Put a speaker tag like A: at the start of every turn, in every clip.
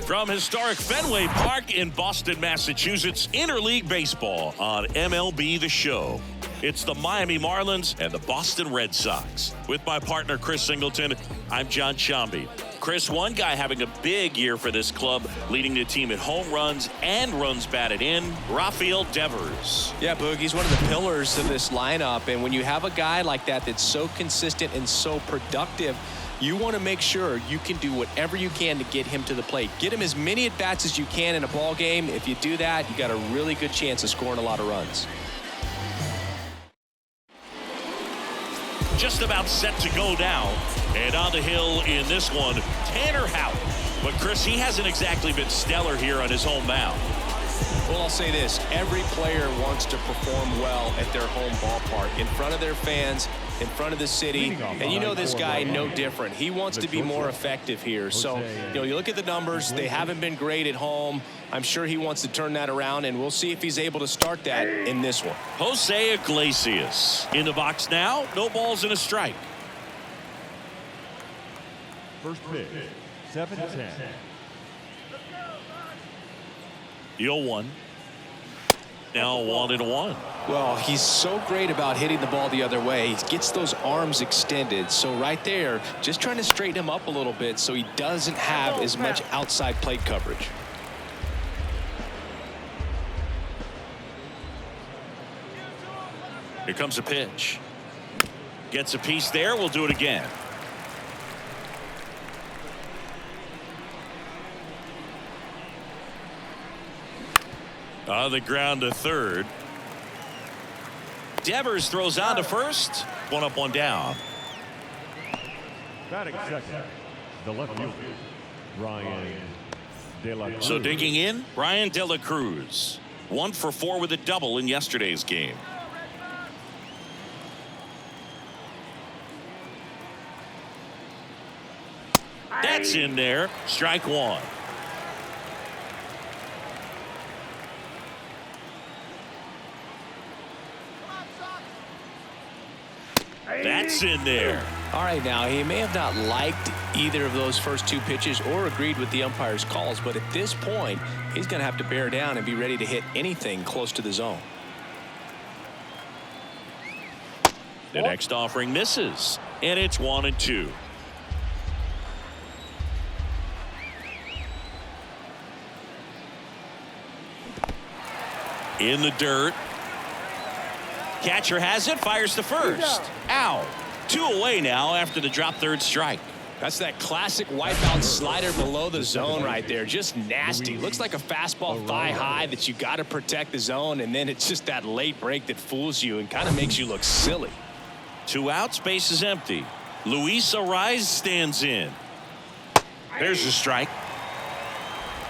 A: From historic Fenway Park in Boston, Massachusetts, Interleague Baseball on MLB The Show. It's the Miami Marlins and the Boston Red Sox. With my partner, Chris Singleton, I'm John Shambi. Chris, one guy having a big year for this club, leading the team in home runs and runs batted in, Rafael Devers.
B: Yeah, Boog, he's one of the pillars of this lineup, and when you have a guy like that that's so consistent and so productive, you want to make sure you can do whatever you can to get him to the plate. Get him as many at-bats as you can in a ball game. If you do that, you got a really good chance of scoring a lot of runs.
A: Just about set to go down, and on the hill in this one, Tanner Houck. But Chris, he hasn't exactly been stellar here on his home mound.
B: Well, I'll say this. Every player wants to perform well at their home ballpark, in front of their fans, in front of the city. And you know this guy no different. He wants to be more effective here. So, you look at the numbers. They haven't been great at home. I'm sure he wants to turn that around, and we'll see if he's able to start that in this one.
A: Jose Iglesias in the box now. No balls and a strike.
C: First pitch, 7-10.
A: The 0-1. Now 1-1.
B: Well, he's so great about hitting the ball the other way. He gets those arms extended. So right there, just trying to straighten him up a little bit so he doesn't have as much outside plate coverage.
A: Here comes a pitch. Gets a piece there. We'll do it again. On the ground to third. Devers throws on to first. One up, one down.
C: Batting second, the left fielder, Ryan De La Cruz.
A: So digging in, Ryan De La Cruz. 1 for 4 with a double in yesterday's game. That's in there. Strike one. That's in there.
B: All right, now, he may have not liked either of those first two pitches or agreed with the umpire's calls, but at this point, he's going to have to bear down and be ready to hit anything close to the zone.
A: The next offering misses, and it's 1-2. In the dirt. Catcher has it, fires to first. Out. 2 away now after the drop third strike.
B: That's that classic wipeout slider below the zone right there. Just nasty. Looks like a fastball thigh high that you got to protect the zone, and then it's just that late break that fools you and kind of makes you look silly.
A: 2 outs, base is empty. Luis Ariz stands in. There's the strike.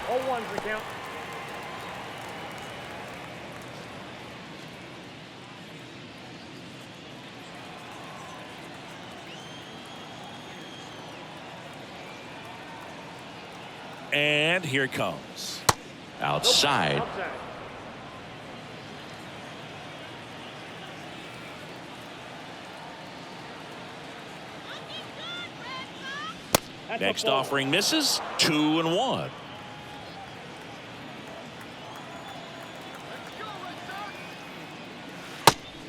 D: 0-1's the count.
A: And here it comes. Outside. Next offering misses. 2-1.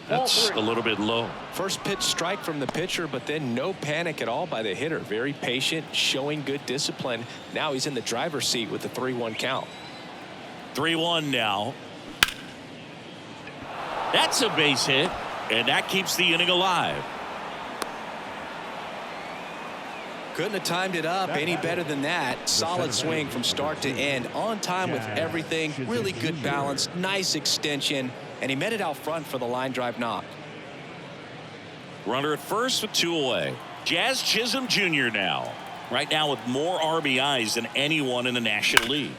A: That's a little bit low.
B: First pitch strike from the pitcher, but then no panic at all by the hitter. Very patient, showing good discipline. Now he's in the driver's seat with the 3-1 count.
A: 3-1 now. That's a base hit, and that keeps the inning alive.
B: Couldn't have timed it up any better than that. Solid swing from start to end. On time with everything. Really good balance. Nice extension. And he met it out front for the line drive knock.
A: Runner at first with 2 away. Jazz Chisholm Jr. now. Right now with more RBIs than anyone in the National League.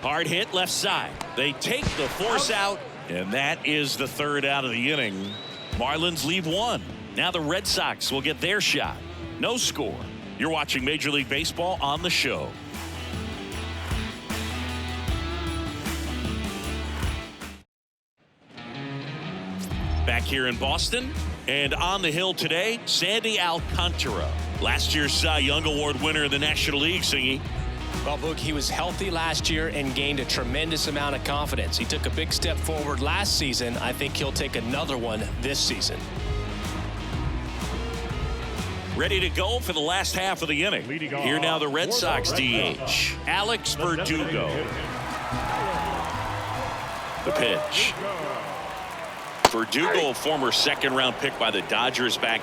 A: Hard hit left side. They take the force out, and that is the 3rd out of the inning. Marlins leave 1. Now the Red Sox will get their shot. No score. You're watching Major League Baseball on the show. Back here in Boston, and on the hill today, Sandy Alcantara. Last year's Cy Young Award winner in the National League, singing.
B: Well, Boog, he was healthy last year and gained a tremendous amount of confidence. He took a big step forward last season. I think he'll take another one this season.
A: Ready to go for the last half of the inning. Here now the Red Sox DH, Alex Verdugo. The pitch. Verdugo, a former second-round pick by the Dodgers back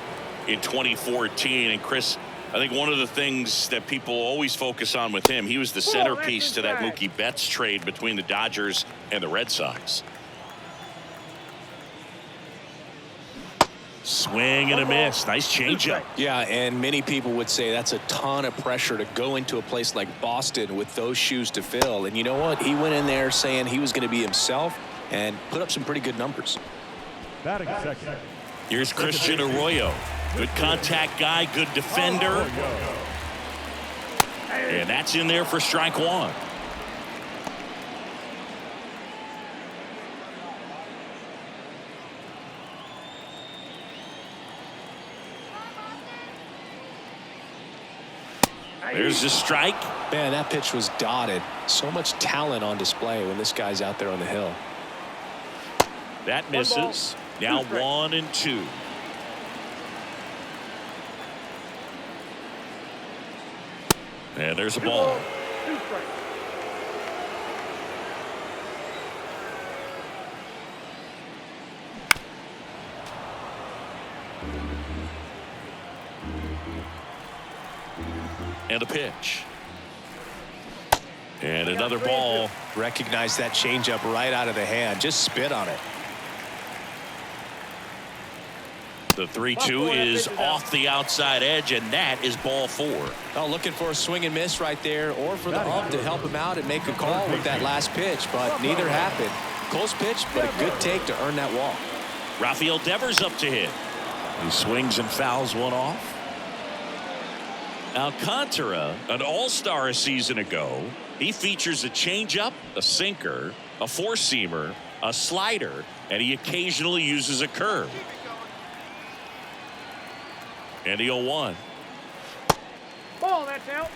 A: in 2014. And Chris, I think one of the things that people always focus on with him, he was the centerpiece to that Mookie Betts trade between the Dodgers and the Red Sox. Swing and a miss. Nice changeup.
B: Yeah, and many people would say that's a ton of pressure to go into a place like Boston with those shoes to fill. And you know what? He went in there saying he was going to be himself and put up some pretty good numbers.
C: Batting second.
A: Here's Christian Arroyo. Good contact guy, good defender. And that's in there for strike one. There's a strike.
B: Man, that pitch was dotted. So much talent on display when this guy's out there on the hill.
A: That misses. Now 1-2. And there's a ball. And a pitch. And another ball.
B: Recognize that changeup right out of the hand. Just spit on it.
A: The 3-2 is off the outside edge, and that is ball 4.
B: Oh, looking for a swing and miss right there, or for the ump to help him out and make a call with that last pitch, but neither happened. Close pitch, but a good take to earn that walk.
A: Rafael Devers up to hit. He swings and fouls one off. Alcantara, an all-star a season ago, he features a changeup, a sinker, a four-seamer, a slider, and he occasionally uses a curve. And the 0-1.
D: Ball, that's out.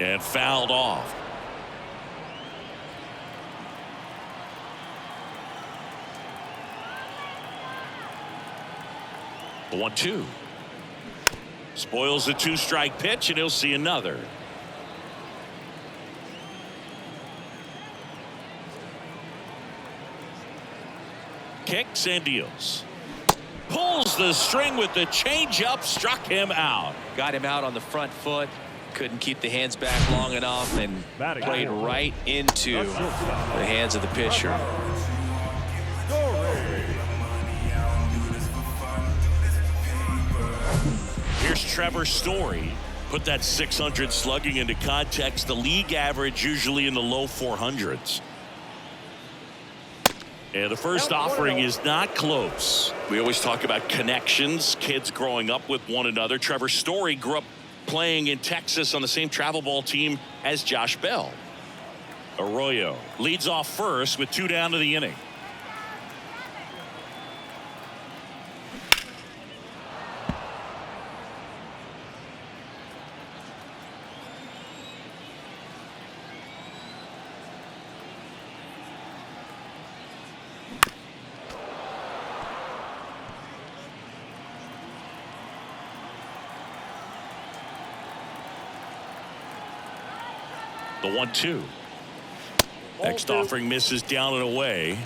A: And fouled off. The 1-2. Spoils the 2-strike pitch, and he'll see another. Kicks and deals. Pulls the string with the changeup, struck him out.
B: Got him out on the front foot. Couldn't keep the hands back long enough and played right into the hands of the pitcher.
A: Here's Trevor Story. Put that 600 slugging into context. The league average usually in the low 400s. And the first offering is not close. We always talk about connections, kids growing up with one another. Trevor Story grew up playing in Texas on the same travel ball team as Josh Bell. Arroyo leads off first with 2 down to the inning. The 1-2. Next offering misses down and away.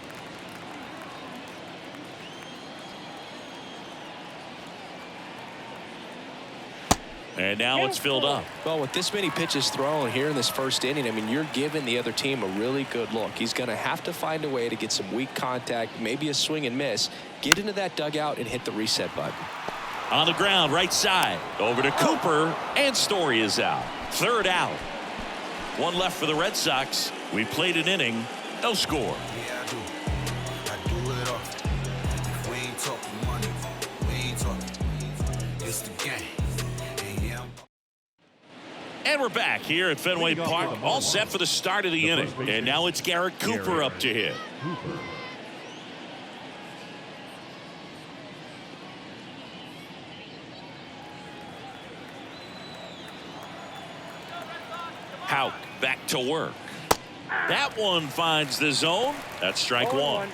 A: And now it's filled up.
B: Well, with this many pitches thrown here in this first inning, I mean, you're giving the other team a really good look. He's going to have to find a way to get some weak contact, maybe a swing and miss, get into that dugout and hit the reset button.
A: On the ground, right side. Over to Cooper, and Story is out. Third out. One left for the Red Sox. We played an inning, no score.
E: Yeah, I do. I do it all. If we ain't talking money, we ain't talking. It's the game. And yeah,
A: And we're back here at Fenway Park, all set for the start of the inning. And now it's Garrett Cooper up to hit. Hauk back to work. That one finds the zone. That's strike one.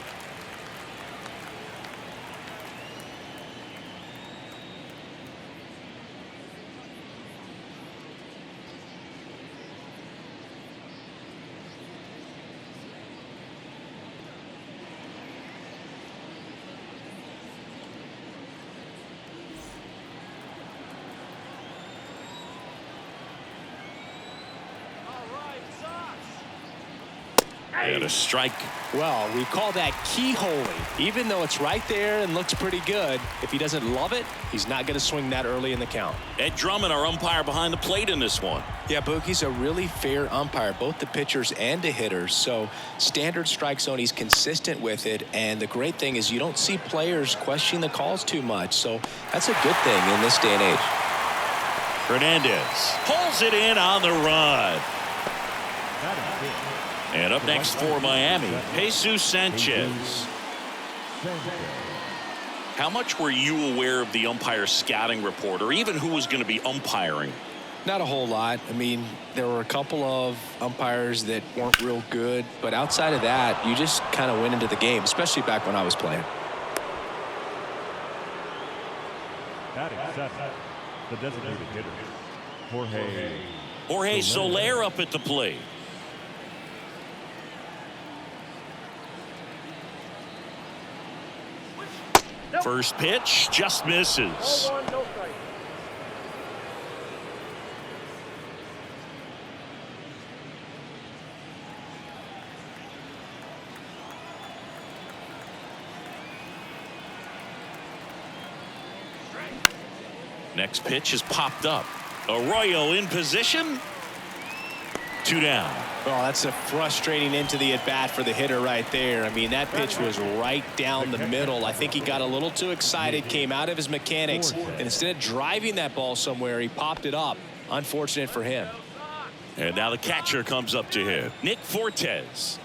A: And a strike.
B: Well, we call that keyholing. Even though it's right there and looks pretty good, if he doesn't love it, he's not going to swing that early in the count.
A: Ed Drummond, our umpire behind the plate in this one.
B: Yeah, Boog, he's a really fair umpire, both the pitchers and the hitters. So standard strike zone, he's consistent with it. And the great thing is you don't see players questioning the calls too much. So that's a good thing in this day and age.
A: Hernandez pulls it in on the run. And up next for Miami, Jesus Sanchez. How much were you aware of the umpire scouting report, or even who was going to be umpiring?
B: Not a whole lot. I mean, there were a couple of umpires that weren't real good, but outside of that, you just kind of went into the game, especially back when I was playing.
C: The designated hitter,
A: Jorge Soler up at the plate. First pitch just misses.
D: Ball one, no strike.
A: Next pitch is popped up. Arroyo in position. 2 down.
B: Well, that's a frustrating into the at-bat for the hitter right there. I mean, that pitch was right down the middle. I think he got a little too excited, came out of his mechanics, and instead of driving that ball somewhere, he popped it up. Unfortunate for him.
A: And now the catcher comes up to hit. Nick Fortes.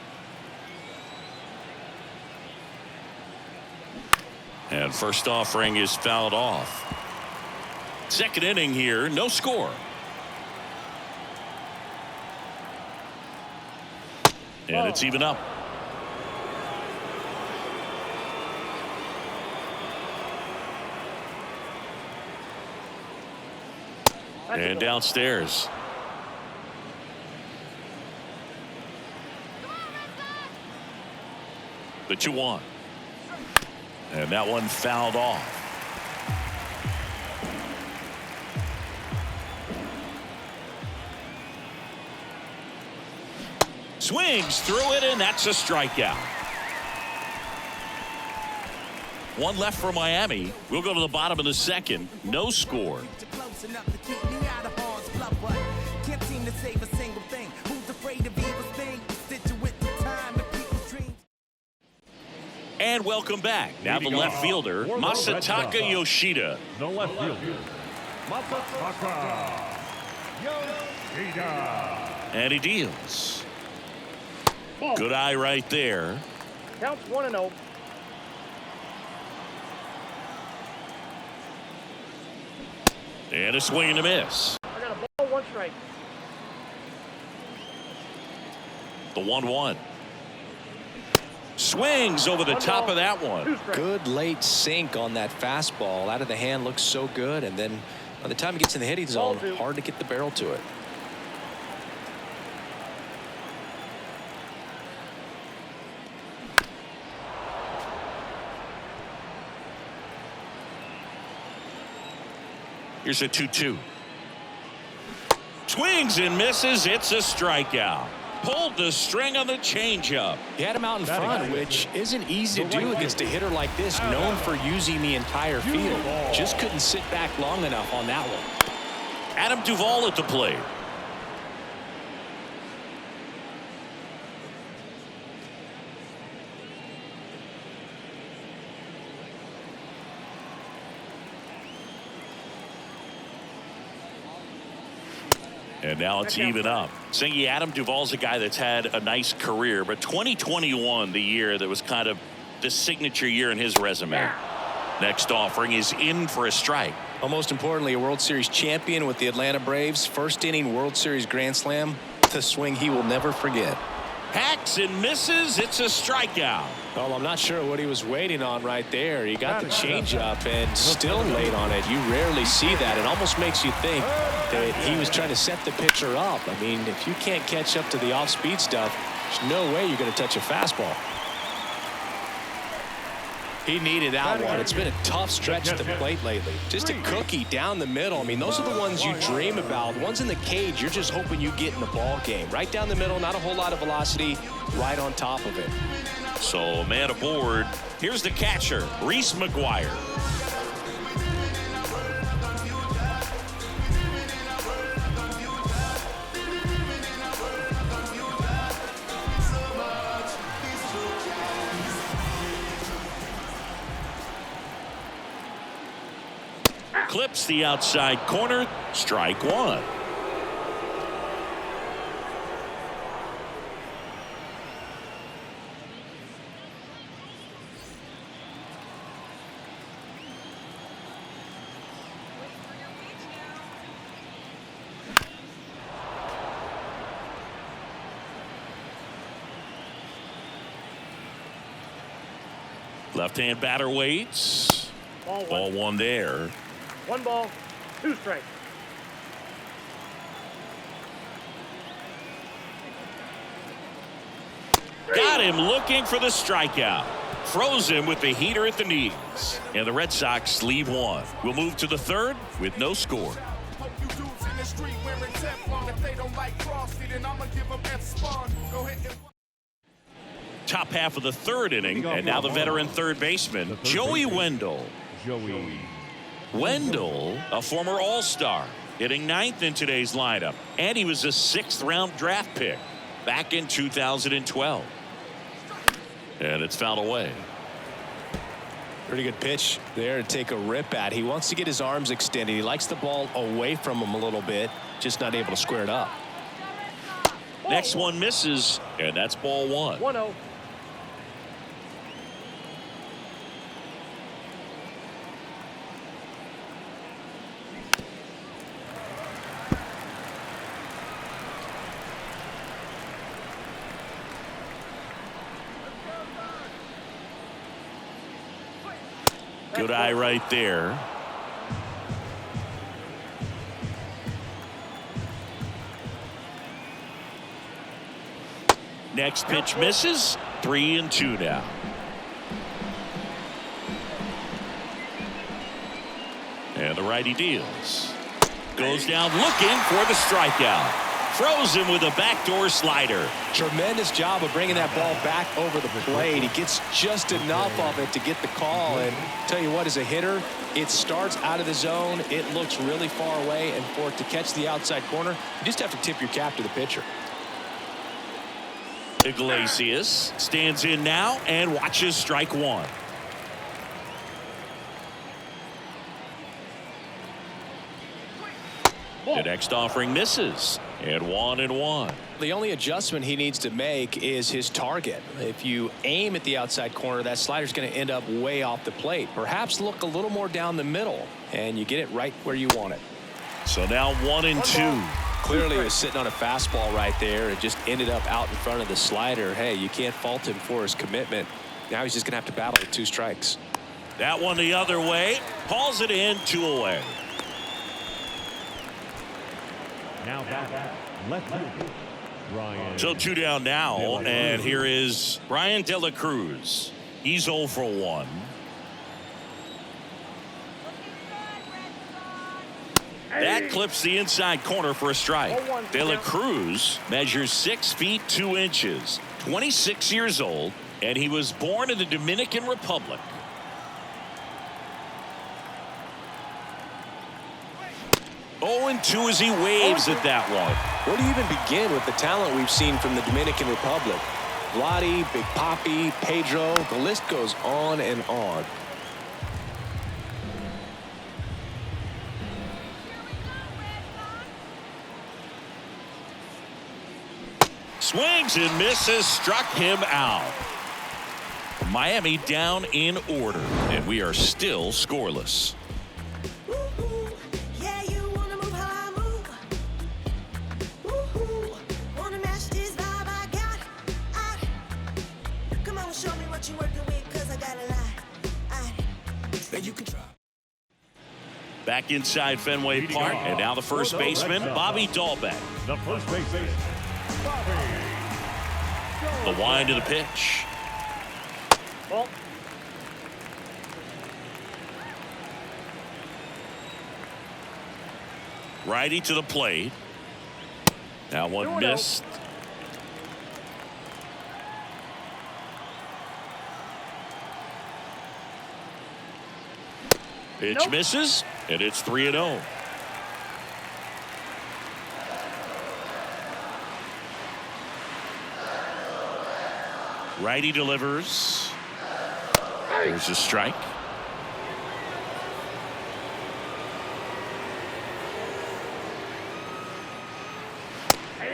A: And first offering is fouled off. Second inning here, no score. And it's even up. And downstairs. The 2-1. And that one fouled off. Swings through it, and that's a strikeout. One left for Miami. We'll go to the bottom of the second. No score. And welcome back. Now the left fielder, Masataka Yoshida.
C: The left fielder, Masataka Yoshida.
A: And he deals. Good eye right there.
D: Counts 1-0.
A: And a swing and a miss.
D: I got a ball, 1 strike.
A: The 1-1. Swings over the top of that one.
B: Good late sink on that fastball. Out of the hand, looks so good. And then by the time he gets in the hitting zone, hard to get the barrel to it.
A: Here's a 2-2. Swings and misses. It's a strikeout. Pulled the string on the changeup.
B: He had him out in front, which isn't easy to do against a hitter like this, known for using the entire field. Just couldn't sit back long enough on that one.
A: Adam Duvall at the plate. And now it's even up. Singy, Adam Duvall's a guy that's had a nice career, but 2021, the year that was kind of the signature year in his resume. Next offering is in for a strike.
B: Well, most importantly, a World Series champion with the Atlanta Braves. First inning World Series grand slam. with a swing he will never forget.
A: Hacks and misses. It's a strikeout.
B: Well, I'm not sure what he was waiting on right there. He got the changeup and still late on it. You rarely see that. It almost makes you think that he was trying to set the pitcher up. I mean, if you can't catch up to the off-speed stuff, there's no way you're going to touch a fastball. He needed that one. It's been a tough stretch at the plate lately. Just a cookie down the middle. I mean, those are the ones you dream about. The ones in the cage, you're just hoping you get in the ball game. Right down the middle, not a whole lot of velocity, right on top of it.
A: So a man aboard. Here's the catcher, Reese McGuire. Clips the outside corner. Strike one. Left-hand batter waits. Ball one there.
D: 1 ball, 2 strikes.
A: Got him looking for the strikeout. Froze him with the heater at the knees. And the Red Sox leave one. We'll move to the third with no score. Top half of the third inning, and now the veteran third baseman, Joey Wendell. Wendell, a former All-Star, hitting 9th in today's lineup, and he was a 6th-round draft pick back in 2012. And it's fouled away.
B: Pretty good pitch there to take a rip at. He wants to get his arms extended. He likes the ball away from him a little bit, just not able to square it up.
A: Next one misses, and that's ball one.
D: 1-0.
A: Good eye right there. Next pitch misses. 3-2 now. And the righty deals. Goes down looking for the strikeout. Froze him with a backdoor slider.
B: Tremendous job of bringing that ball back over the plate. He gets just enough of it to get the call. And tell you what, as a hitter, it starts out of the zone. It looks really far away. And for it to catch the outside corner, you just have to tip your cap to the pitcher.
A: Iglesias stands in now and watches strike one. The next offering misses. And 1-1.
B: The only adjustment he needs to make is his target. If you aim at the outside corner, that slider's going to end up way off the plate. Perhaps look a little more down the middle, and you get it right where you want it.
A: So now 1-2.
B: Clearly he was sitting on a fastball right there and just ended up out in front of the slider. Hey, you can't fault him for his commitment. Now he's just going to have to battle with 2 strikes.
A: That one the other way. Hauls it in, 2 away.
C: Now back, left field, Ryan.
A: So 2 down now, and here is Brian De La Cruz. He's 0 for 1. That clips the inside corner for a strike. De La Cruz measures 6 feet 2 inches, 26 years old, and he was born in the Dominican Republic. And 2 as he waves at that one.
B: Where do you even begin with the talent we've seen from the Dominican Republic? Vladdy, Big Papi, Pedro, the list goes on and on.
A: Swings and misses, struck him out. Miami down in order, and we are still scoreless.
F: you working with, 'cause I got a lot. Now you can try.
A: Back inside Fenway Park, and now the first baseman, Bobby Dahlbeck.
C: The first baseman, Bobby.
A: The wind to the pitch.
D: Ball.
A: Righty to the plate. Now one missed. Pitch misses, and it's 3-0. Righty delivers. There's a strike.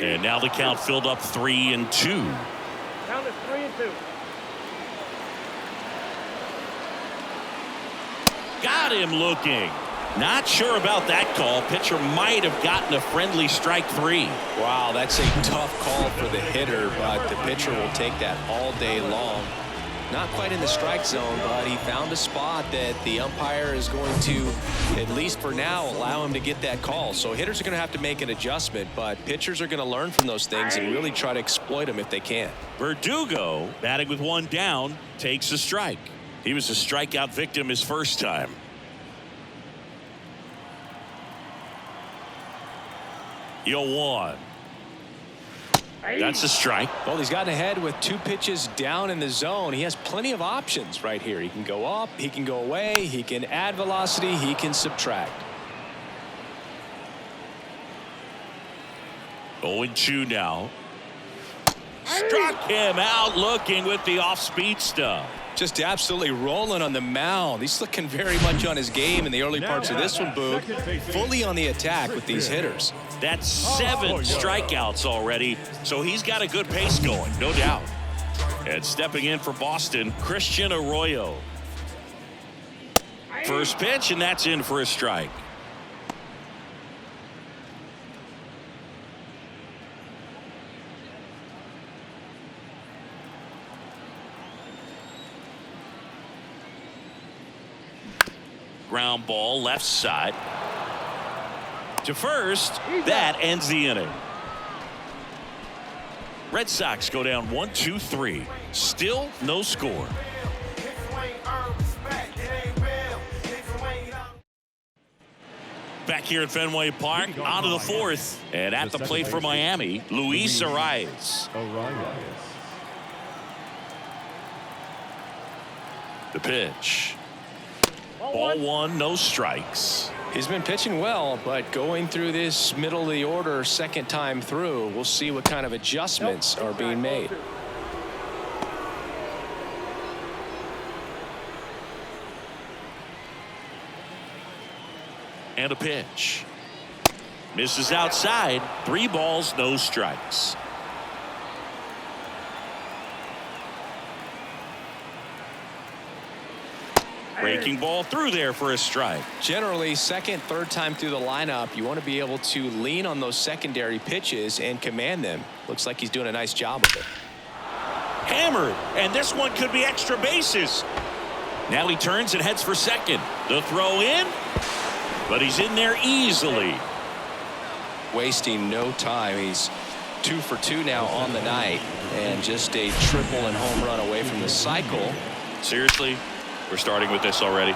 A: And now the count filled up 3-2.
D: Count is 3-2.
A: Got him looking. Not sure about that call. Pitcher might have gotten a friendly strike 3.
B: Wow, that's a tough call for the hitter, but the pitcher will take that all day long. Not quite in the strike zone, but he found a spot that the umpire is going to, at least for now, allow him to get that call. So hitters are going to have to make an adjustment, but pitchers are going to learn from those things and really try to exploit them if they can.
A: Verdugo, batting with one down, takes a strike. He was a strikeout victim his first time. One. That's a strike.
B: Well, he's gotten ahead with 2 pitches down in the zone. He has plenty of options right here. He can go up, he can go away, he can add velocity, he can subtract.
A: 0-2 now. Struck him out looking with the off-speed stuff.
B: Just absolutely rolling on the mound. He's looking very much on his game in the early parts of this one, Boog. Fully on the attack with these hitters.
A: That's 7 strikeouts already, so he's got a good pace going, no doubt. And stepping in for Boston, Christian Arroyo. First pitch, and that's in for a strike. Ground ball left side to first. That ends the inning. Red Sox go down 1-2-3. Still no score. Back here at Fenway Park, on to the 4th, and at the plate for Miami, Luis Arias. The pitch. Ball 1, no strikes.
B: He's been pitching well, but going through this middle of the order second time through, we'll see what kind of adjustments are being made.
A: And a pitch. Misses outside. 3 balls, no strikes. Breaking ball through there for a strike.
B: Generally, second, third time through the lineup, you want to be able to lean on those secondary pitches and command them. Looks like he's doing a nice job of it.
A: Hammered, and this one could be extra bases. Now he turns and heads for second. The throw in, but he's in there easily.
B: Wasting no time. He's 2 for 2 now on the night, and just a triple and home run away from the cycle.
A: Seriously? We're starting with this already.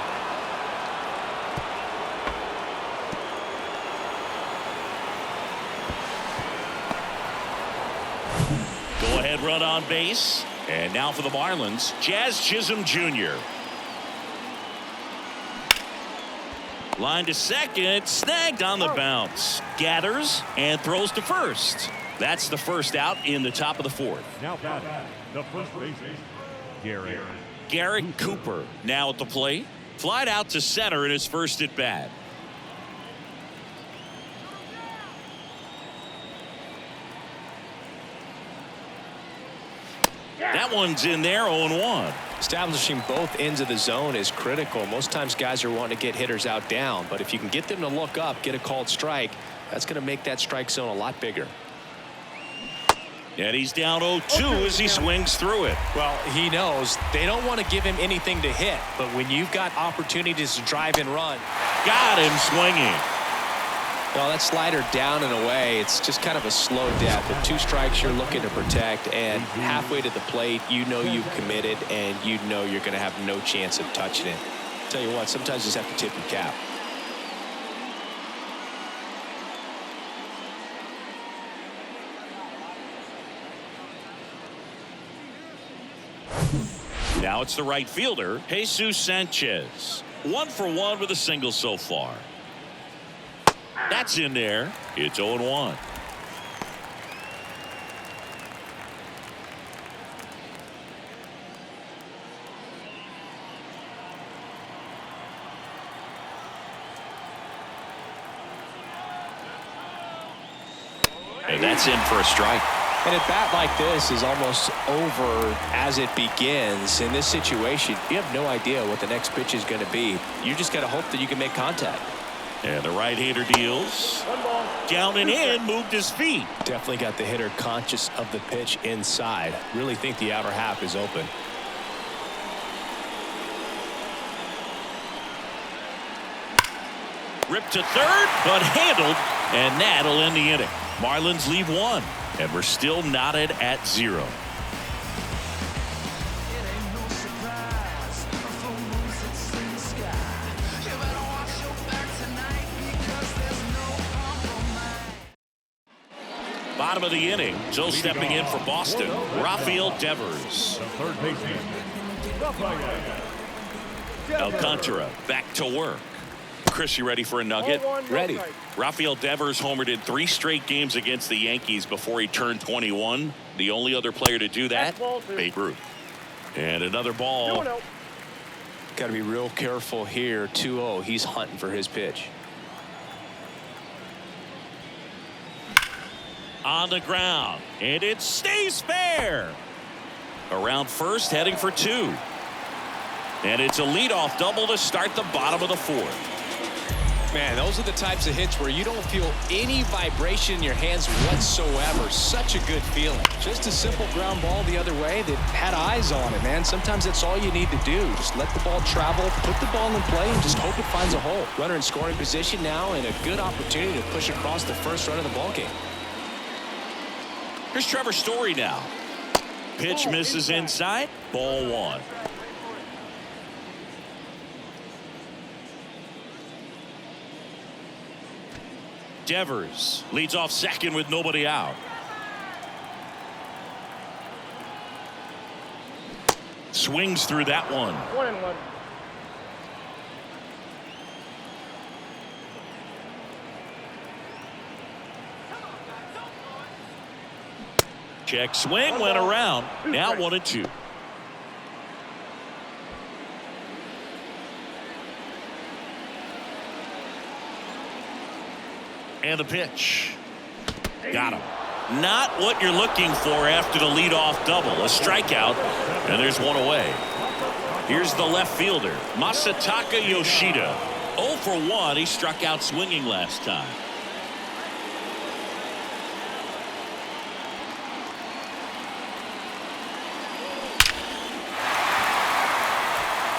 A: Go ahead run on base. And now for the Marlins, Jazz Chisholm Jr. Line to second, snagged on the bounce. Gathers and throws to first. That's the first out in the top of the 4th.
C: Now batting, the first baseman,
A: Garrett Cooper now at the plate. Flied out to center in his first at bat. That one's in there, 0-1.
B: Establishing both ends of the zone is critical. Most times guys are wanting to get hitters out down, but if you can get them to look up, get a called strike, that's going to make that strike zone a lot bigger.
A: And he's down 0-2 as he swings through it.
B: Well, he knows they don't want to give him anything to hit, but when you've got opportunities to drive and run.
A: Got him swinging.
B: Well, that slider down and away, it's just kind of a slow death. With 2 strikes you're looking to protect, and halfway to the plate, you know you've committed, and you know you're going to have no chance of touching it. Tell you what, sometimes you just have to tip your cap.
A: Now it's the right fielder, Jesus Sanchez. 1 for 1 with a single so far. That's in there. It's 0-1. And that's in for a strike.
B: And a bat like this is almost over as it begins. In this situation, you have no idea what the next pitch is going to be. You just got to hope that you can make contact.
A: And the right-hander deals.
D: 1 ball.
A: Down and in, moved his feet.
B: Definitely got the hitter conscious of the pitch inside. Really think the outer half is open.
A: Ripped to third, but handled, and that'll end the inning. Marlins leave 1, and we're still knotted at 0. Bottom of the inning, so stepping in for Boston, Rafael Devers.
C: The third baseman, Rafael.
A: Alcantara back to work. Chris, you ready for a nugget?
D: 0-1,
B: Ready.
D: no strike.
A: Rafael Devers homered in 3 straight games against the Yankees before he turned 21. The only other player to do that,
D: That's ball 2.
A: Babe Ruth. And another ball.
D: 2-0.
B: Got to be real careful here. 2-0. He's hunting for his pitch.
A: On the ground, and it stays fair. Around first, heading for 2. And it's a leadoff double to start the bottom of the 4th.
B: Man, those are the types of hits where you don't feel any vibration in your hands whatsoever. Such a good feeling. Just a simple ground ball the other way that had eyes on it, man. Sometimes that's all you need to do. Just let the ball travel, put the ball in play, and just hope it finds a hole. Runner in scoring position now, and a good opportunity to push across the first run of the ball game.
A: Here's Trevor Story now. Pitch misses inside. Ball 1. Devers leads off second with nobody out. Swings through that one.
D: 1-1.
A: Check swing, went around. Now 1-2. And the pitch. Got him. Not what you're looking for after the leadoff double. A strikeout, and there's 1 away. Here's the left fielder, Masataka Yoshida. 0 for 1. He struck out swinging last time.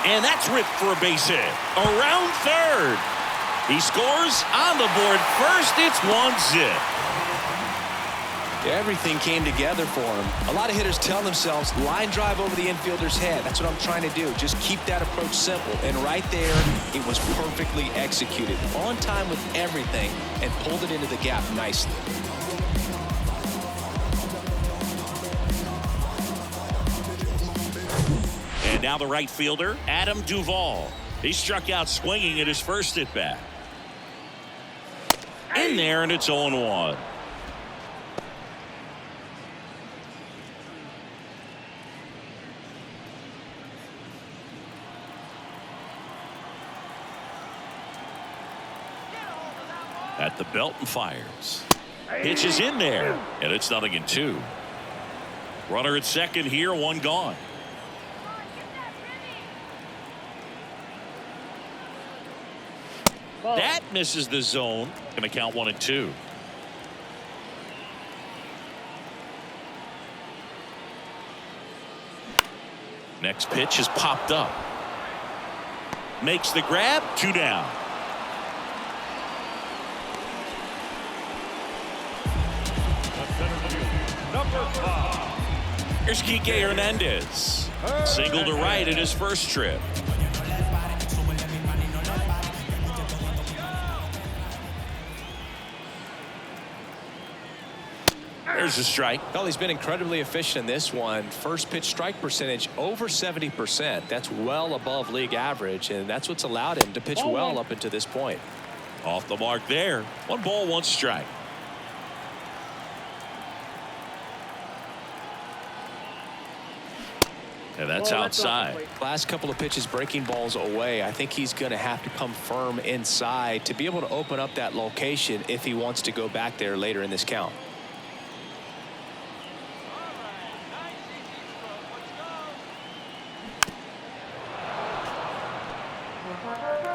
A: And that's ripped for a base hit. Around third. He scores on the board first. It's 1-zip.
B: Everything came together for him. A lot of hitters tell themselves, line drive over the infielder's head. That's what I'm trying to do. Just keep that approach simple. And right there, it was perfectly executed. On time with everything, and pulled it into the gap nicely.
A: And now the right fielder, Adam Duvall. He struck out swinging at his first at-bat. In there, and it's 0-1. At the belt and fires. Pitch is in there, and it's 0-2. Runner at second here, 1 gone. That misses the zone. Going to count 1-2. Next pitch is popped up. Makes the grab. 2 down.
C: Number 5.
A: Here's Kike Hernandez. Single to right in his first trip. There's a strike.
B: Well, he's been incredibly efficient in this one. First pitch strike percentage over 70%. That's well above league average, and that's what's allowed him to pitch well up until this point.
A: Off the mark there. 1 ball, 1 strike. And that's outside.
B: Last couple of pitches breaking balls away. I think he's going to have to come firm inside to be able to open up that location if he wants to go back there later in this count.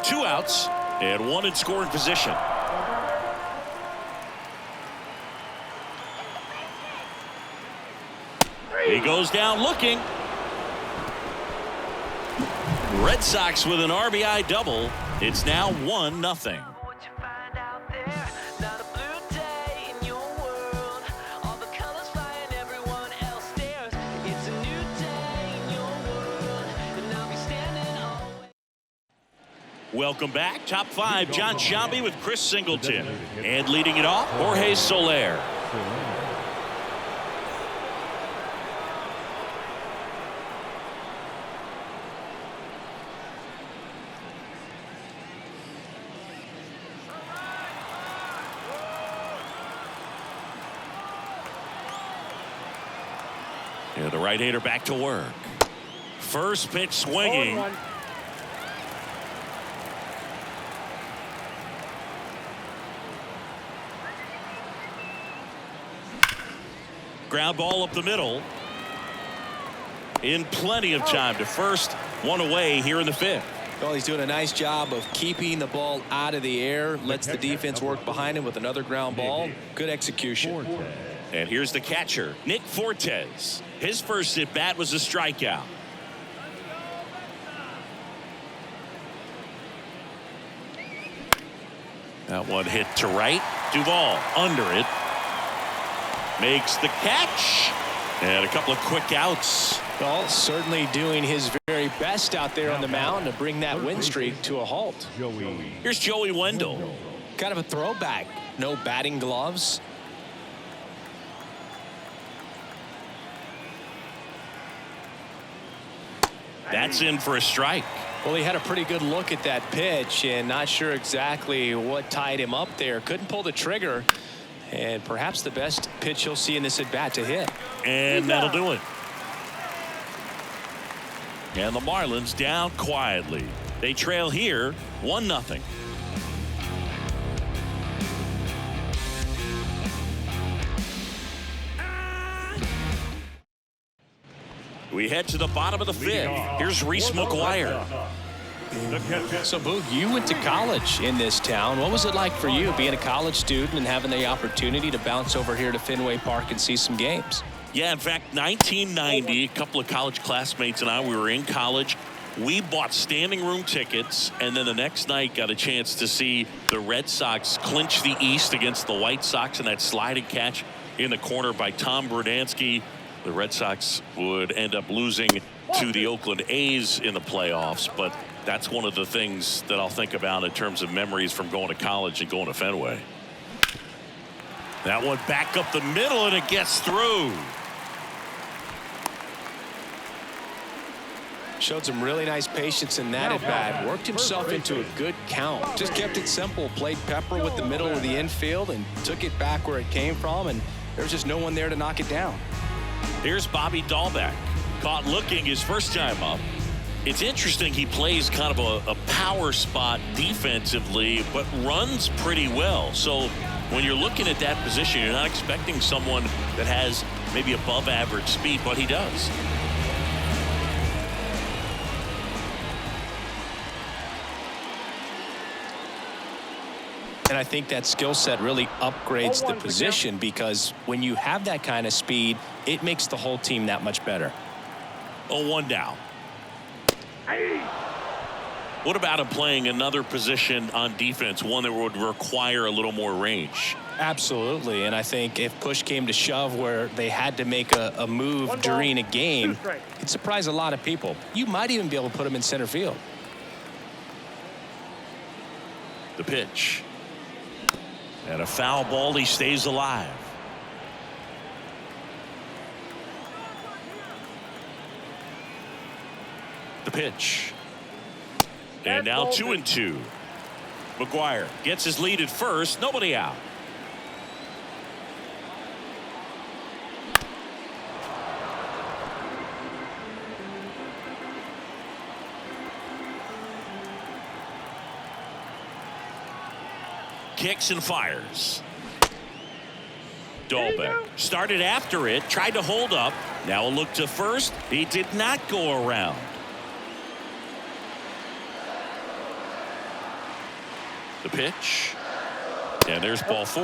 A: Two outs and 1 in scoring position. He goes down looking. Red Sox with an RBI double. It's now 1-0. Welcome back. Top 5, John Sciambi with Chris Singleton. And leading it off, Jorge Soler. And the right-hander back to work. First pitch swinging. Ground ball up the middle. In plenty of time to first. 1 away here in the 5th.
B: Well, he's doing a nice job of keeping the ball out of the air. Lets the defense work behind him with another ground ball. Good execution.
A: And here's the catcher, Nick Fortes. His first at bat was a strikeout. That one hit to right. Duvall under it. Makes the catch. And a couple of quick outs.
B: Well, certainly doing his very best out there on the mound to bring that win streak to a halt.
A: Here's Joey Wendell.
B: Kind of a throwback. No batting gloves.
A: That's in for a strike.
B: Well, he had a pretty good look at that pitch and not sure exactly what tied him up there. Couldn't pull the trigger. And perhaps the best pitch you'll see in this at bat to hit.
A: And that'll do it. And the Marlins down quietly. They trail here 1-0. We head to the bottom of the 5th. Here's Reese McGuire.
B: So, Boog, you went to college in this town. What was it like for you being a college student and having the opportunity to bounce over here to Fenway Park and see some games?
A: Yeah, in fact, 1990, a couple of college classmates and I, we were in college. We bought standing room tickets, and then the next night got a chance to see the Red Sox clinch the East against the White Sox in that sliding catch in the corner by Tom Brudansky. The Red Sox would end up losing to the Oakland A's in the playoffs, but that's one of the things that I'll think about in terms of memories from going to college and going to Fenway. That one back up the middle, and it gets through.
B: Showed some really nice patience in that at bat. Worked himself into a good count. Just kept it simple. Played pepper with the middle of the infield and took it back where it came from, and there's just no one there to knock it down.
A: Here's Bobby Dahlbeck. Caught looking his first time up. It's interesting, he plays kind of a power spot defensively, but runs pretty well. So when you're looking at that position, you're not expecting someone that has maybe above average speed, but he does.
B: And I think that skill set really upgrades the position, because when you have that kind of speed, it makes the whole team that much better.
A: 0-1 now. What about him playing another position on defense, one that would require a little more range?
B: Absolutely, and I think if push came to shove where they had to make a move during a game, it'd surprise a lot of people. You might even be able to put him in center field.
A: The pitch. And a foul ball. He stays alive. The pitch. And now 2-2. McGuire gets his lead at first. Nobody out. Kicks and fires. Dolbeck started after it, tried to hold up. Now a look to first. He did not go around. The pitch. And there's ball 4.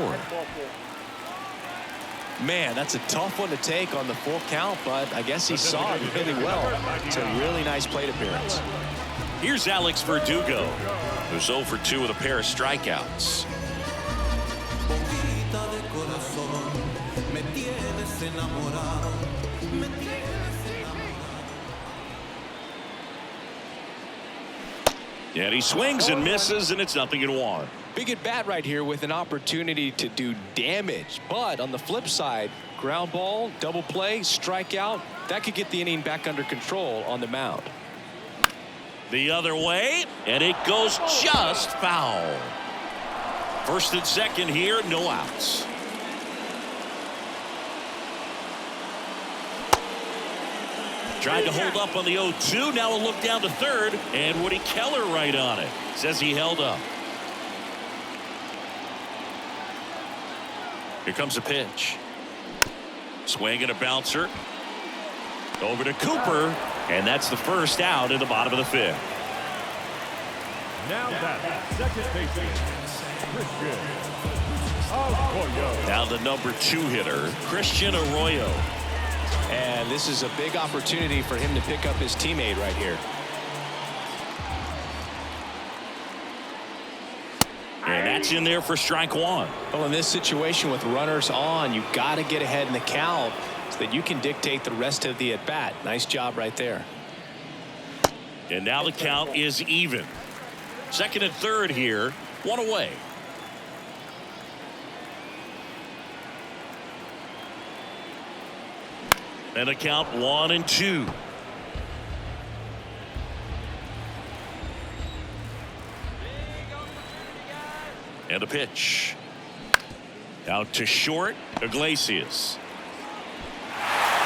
B: Man, that's a tough one to take on the full count, but I guess he saw it really well. It's a really nice plate appearance.
A: Here's Alex Verdugo, who's 0 for 2 with a pair of strikeouts. And he swings and misses, and it's 0-1.
B: Big at bat right here with an opportunity to do damage. But on the flip side, ground ball, double play, strikeout, that could get the inning back under control on the mound.
A: The other way, and it goes just foul. First and second here, no outs. Tried to hold up on the 0-2. Now a look down to third, and Woody Keller right on it. Says he held up. Here comes a pitch. Swing and a bouncer. Over to Cooper, and that's the first out in the bottom of the 5th.
C: Now that's second baseman, Christian Arroyo.
A: Now the number 2 hitter, Christian Arroyo.
B: And this is a big opportunity for him to pick up his teammate right here.
A: And that's in there for strike 1.
B: Well, in this situation with runners on, you've got to get ahead in the count so that you can dictate the rest of the at-bat. Nice job right there.
A: And now the count is even. Second and third here, 1 away. And a count 1-2. And a pitch. Out to short, Iglesias.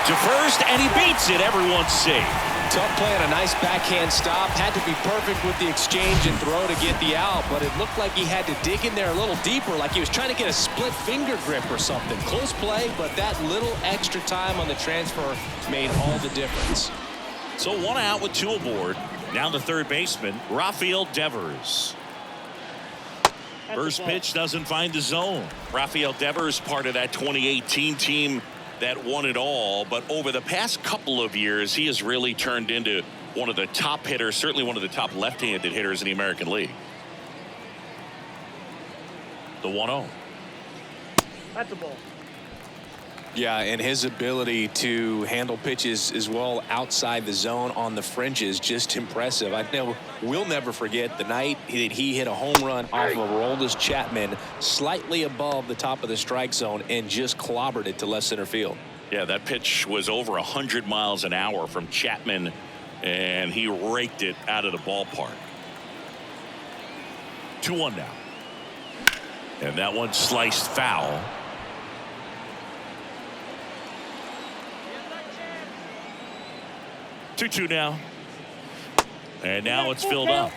A: To first, and he beats it. Everyone's safe.
B: Tough play on a nice backhand stop. Had to be perfect with the exchange and throw to get the out, but it looked like he had to dig in there a little deeper, like he was trying to get a split finger grip or something. Close play, but that little extra time on the transfer made all the difference.
A: So 1 out with 2 aboard. Now the third baseman, Rafael Devers. First pitch doesn't find the zone. Rafael Devers, part of that 2018 team that won it all, but over the past couple of years, he has really turned into one of the top hitters, certainly one of the top left-handed hitters in the American League. The 1-0.
D: That's a ball.
B: Yeah, and his ability to handle pitches as well outside the zone on the fringes, just impressive. I know we'll never forget the night that he hit a home run off of Aroldis Chapman slightly above the top of the strike zone and just clobbered it to left center field.
A: Yeah, that pitch was over 100 miles an hour from Chapman, and he raked it out of the ballpark. 2-1 now. And that one sliced foul. 2-2 now. And now it's filled up.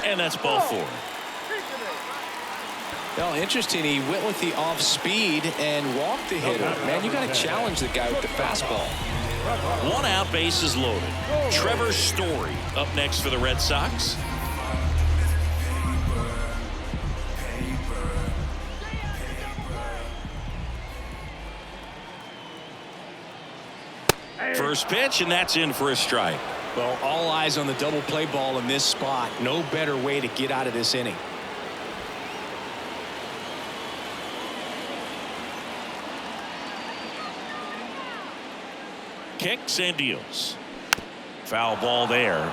A: And that's ball 4.
B: Well, interesting. He went with the off speed and walked the hitter. Man, you got to challenge the guy with the fastball.
A: 1 out, bases loaded. Trevor Story up next for the Red Sox. First pitch, and that's in for a strike.
B: Well, all eyes on the double play ball in this spot. No better way to get out of this inning.
A: Kicks and deals. Foul ball there.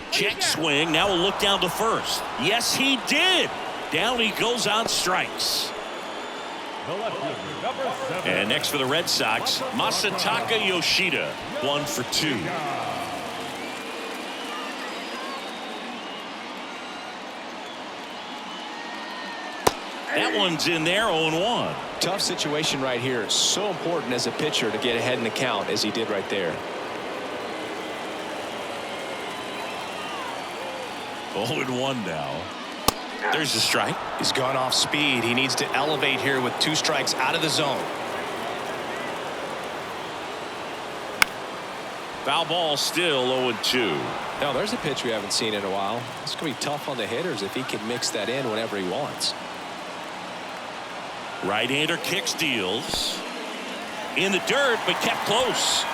A: Check swing. Now a look down to first. Yes, he did. Down he goes on strikes. And next for the Red Sox, Masataka Yoshida, 1 for 2. That one's in there, 0-1.
B: Tough situation right here. So important as a pitcher to get ahead in the count as he did right there.
A: 0-1 now. There's a strike.
B: He's gone off speed. He needs to elevate here with 2 strikes out of the zone.
A: Foul ball still 0-2.
B: Now there's a pitch we haven't seen in a while. It's going to be tough on the hitters if he can mix that in whenever he wants.
A: Right-hander kicks, deals. In the dirt, but kept close.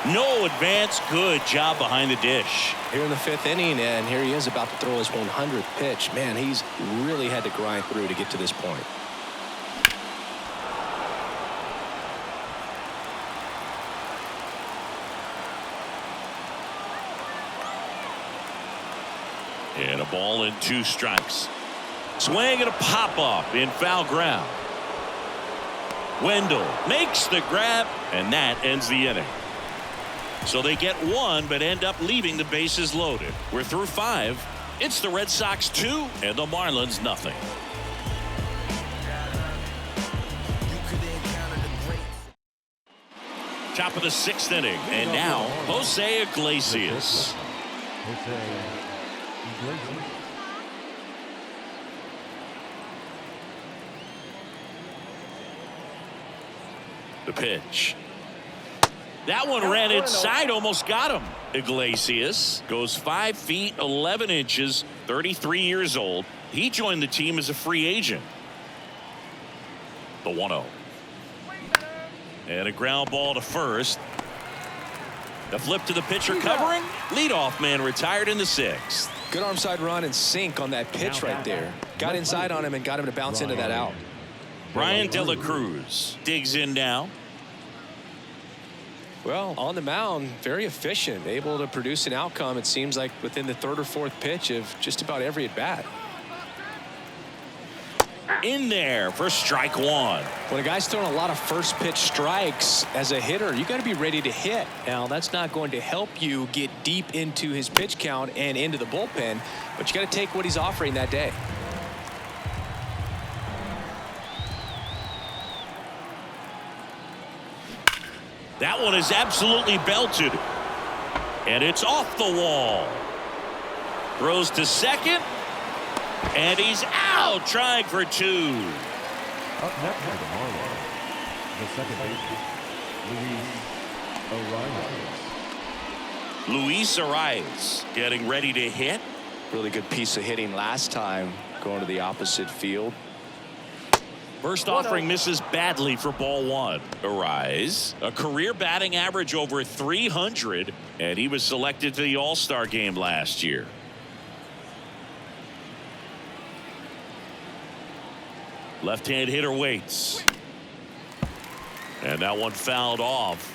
A: No advance. Good job behind the dish.
B: Here in the 5th inning, and here he is about to throw his 100th pitch. Man, he's really had to grind through to get to this point.
A: And a ball and 2 strikes. Swing and a pop-up in foul ground. Wendell makes the grab, and that ends the inning. So they get 1, but end up leaving the bases loaded. We're through 5. It's the Red Sox 2 and the Marlins nothing. Top of the 6th inning, and now Jose Iglesias. The pitch. That one ran inside, almost got him. Iglesias goes 5 feet 11 inches, 33 years old. He joined the team as a free agent. The 1-0. And a ground ball to first. The flip to the pitcher covering. Leadoff man retired in the 6th.
B: Good arm side run and sink on that pitch right there. Got inside on him and got him to bounce into that out.
A: Brian De La Cruz digs in now.
B: Well, on the mound, very efficient, able to produce an outcome, it seems like, within the 3rd or 4th pitch of just about every at-bat.
A: In there for strike 1.
B: When a guy's throwing a lot of first pitch strikes as a hitter, you got to be ready to hit. Now, that's not going to help you get deep into his pitch count and into the bullpen, but you got to take what he's offering that day.
A: That one is absolutely belted. And it's off the wall. Throws to second. And he's out, trying for 2.
C: Up next for the Marlins, the second baseman,
A: Luis Arias getting ready to hit.
B: Really good piece of hitting last time, going to the opposite field.
A: First offering misses badly for ball 1. Arias, a career batting average over 300, and he was selected to the All-Star game last year. Left-hand hitter waits. And that one fouled off.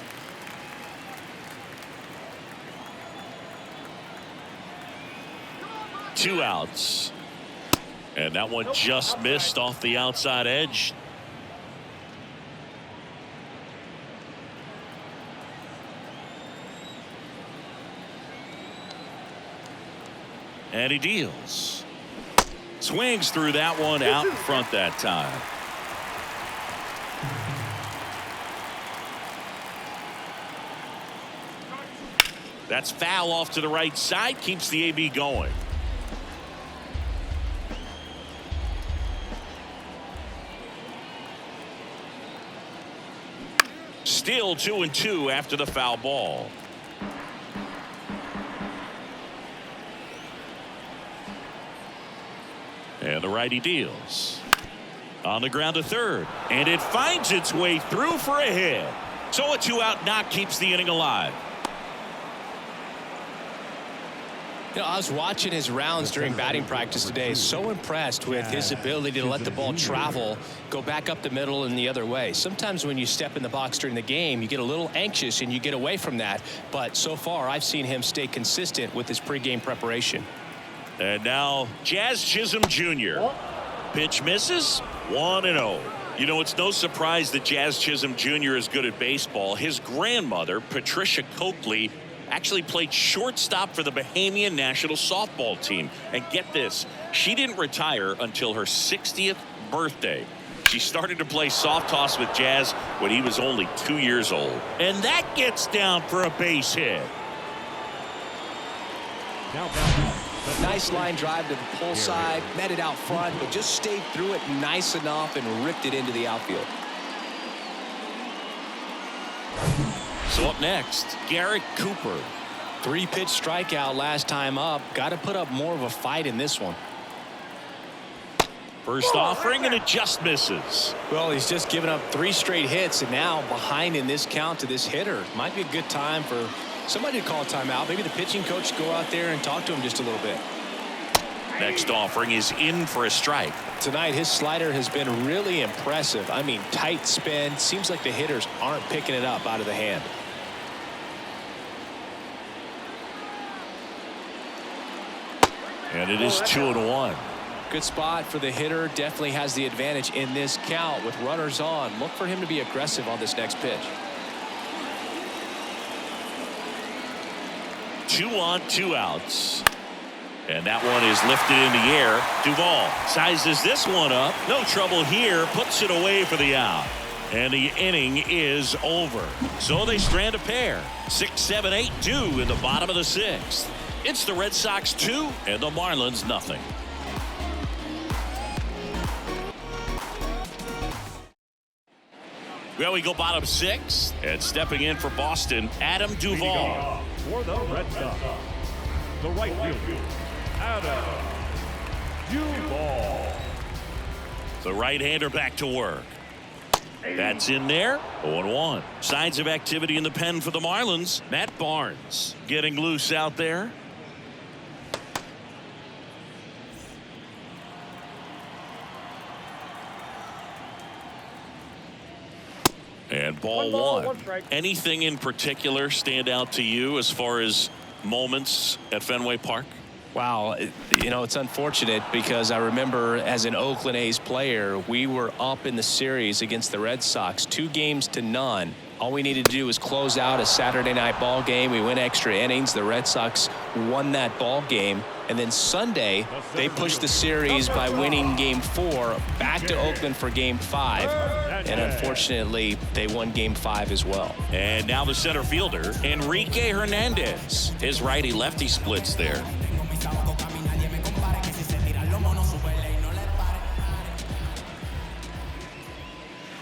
A: Two outs. And that one just missed off the outside edge. And he deals. Swings through that one, out in front that time. That's foul off to the right side, keeps the AB going. Still 2-2 after the foul ball. And the righty deals. On the ground to third. And it finds its way through for a hit. So a 2-out knock keeps the inning alive.
B: You know, I was watching his rounds during batting practice today. So impressed with his ability to let the ball travel, go back up the middle and the other way. Sometimes when you step in the box during the game, you get a little anxious and you get away from that. But so far, I've seen him stay consistent with his pregame preparation.
A: And now Jazz Chisholm Jr. Pitch misses. 1-0. You know, it's no surprise that Jazz Chisholm Jr. is good at baseball. His grandmother, Patricia Coakley, actually played shortstop for the Bahamian national softball team. And get this, she didn't retire until her 60th birthday. She started to play soft toss with Jazz when he was only 2 years old. And that gets down for a base hit.
B: Nice line drive to the pull side, met it out front, but just stayed through it nice enough and ripped it into the outfield.
A: So up next, Garrett Cooper.
B: 3-pitch strikeout last time up. Got to put up more of a fight in this one.
A: First offering, and it just misses.
B: Well, he's just given up 3 straight hits, and now behind in this count to this hitter. Might be a good time for somebody to call a timeout. Maybe the pitching coach go out there and talk to him just a little bit.
A: Next offering is in for a strike.
B: Tonight, his slider has been really impressive. I mean, tight spin. Seems like the hitters aren't picking it up out of the hand.
A: And it is 2-1.
B: Good spot for the hitter. Definitely has the advantage in this count with runners on. Look for him to be aggressive on this next pitch.
A: 2 on, 2 outs. And that one is lifted in the air. Duvall sizes this one up. No trouble here. Puts it away for the out. And the inning is over. So they strand a pair. 6-7-8-2 in the bottom of the 6th. It's the Red Sox 2 and the Marlins nothing. Well, we go bottom 6. And stepping in for Boston, Adam Duvall.
C: For the Red Sox, the right fielder, Adam Duvall.
A: The right-hander back to work. That's in there. 0-1. Signs of activity in the pen for the Marlins. Matt Barnes getting loose out there. And ball one. Anything in particular stand out to you as far as moments at Fenway Park?
B: Wow, you know, it's unfortunate because I remember as an Oakland A's player, we were up in the series against the Red Sox, 2-0. All we needed to do was close out a Saturday night ball game. We went extra innings. The Red Sox won that ball game. And then Sunday, they pushed the series by winning Game 4 back to Oakland for Game 5. And unfortunately, they won Game 5 as well.
A: And now the center fielder, Enrique Hernandez. His righty-lefty splits there.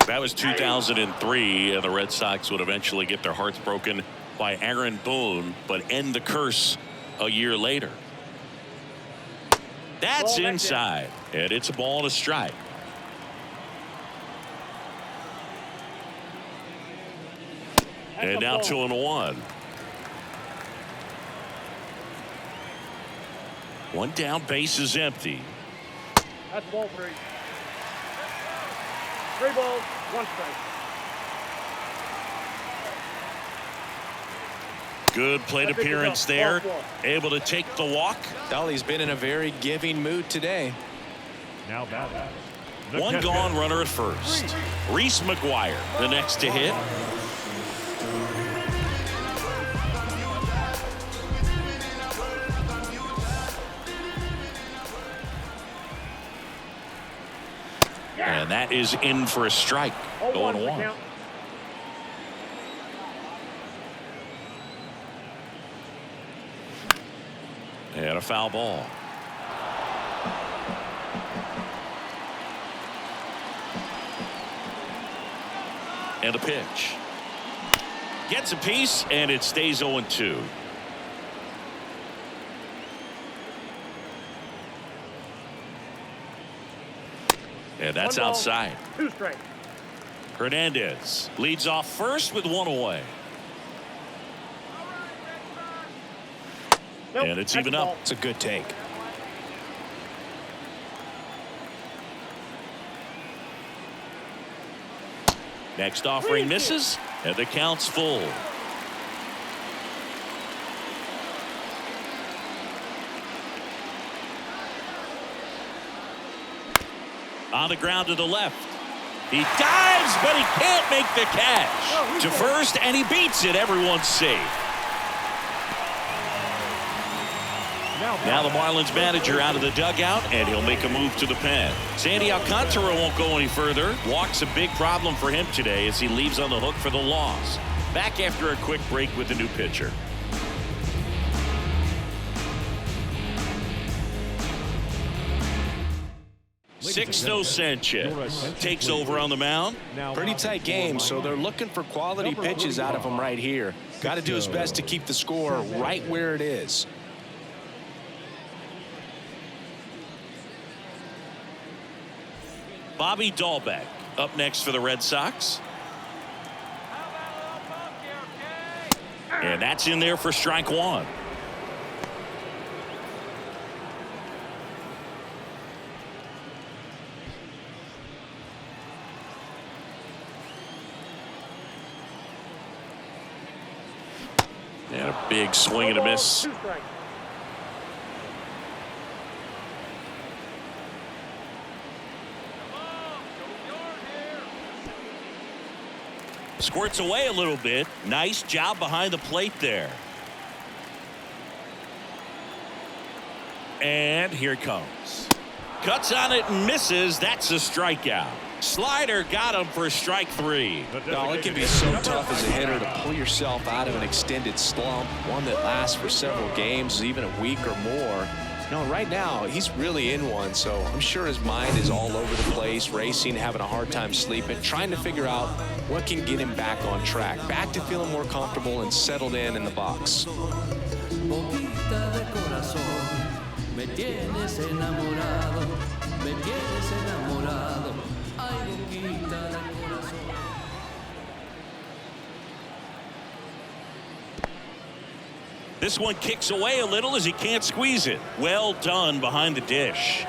A: That was 2003, and the Red Sox would eventually get their hearts broken by Aaron Boone, but end the curse a year later. That's inside, and it's a ball and a strike. And now 2-1. One down, base is empty.
D: That's ball 3. 3 balls, 1 strike.
A: Good plate appearance there. Able to take the walk.
B: Dolly's been in a very giving mood today.
C: Now batting.
A: One gone, runner at first. Reese McGuire, the next to hit. And that is in for a strike. 0-1. And a foul ball. And a pitch. Gets a piece, and it stays 0-2. And that's
D: One ball,
A: outside.
D: 2 strikes.
A: Hernandez leads off first with 1 away.
D: Nope,
A: And it's
D: that's
A: even
D: ball.
A: up.
B: It's a good take.
A: Next offering misses, and the count's full. On the ground to the left. He dives, but he can't make the catch. To first, and he beats it. Everyone's safe. Now the Marlins manager out of the dugout, and he'll make a move to the pen. Sandy Alcantara won't go any further. Walk's a big problem for him today as he leaves on the hook for the loss. Back after a quick break with the new pitcher. Sixto Sanchez takes over on the mound.
B: Pretty tight game, so they're looking for quality pitches out of him right here. Got to do his best to keep the score right where it is.
A: Bobby Dahlbeck up next for the Red Sox. And that's in there for strike 1. And a big swing and a miss.
D: 2 strikes.
A: Squirts away a little bit. Nice job behind the plate there. And here it comes. Cuts on it and misses. That's a strikeout. Slider got him for strike 3.
B: No, it can be so tough as a hitter to pull yourself out of an extended slump, one that lasts for several games, even a week or more. No, right now, he's really in one, so I'm sure his mind is all over the place, racing, having a hard time sleeping, trying to figure out what can get him back on track, back to feeling more comfortable and settled in the box.
G: Boquita de corazón, me tienes enamorado, me tienes enamorado, ay boquita de corazón.
A: This one kicks away a little as he can't squeeze it. Well done behind the dish.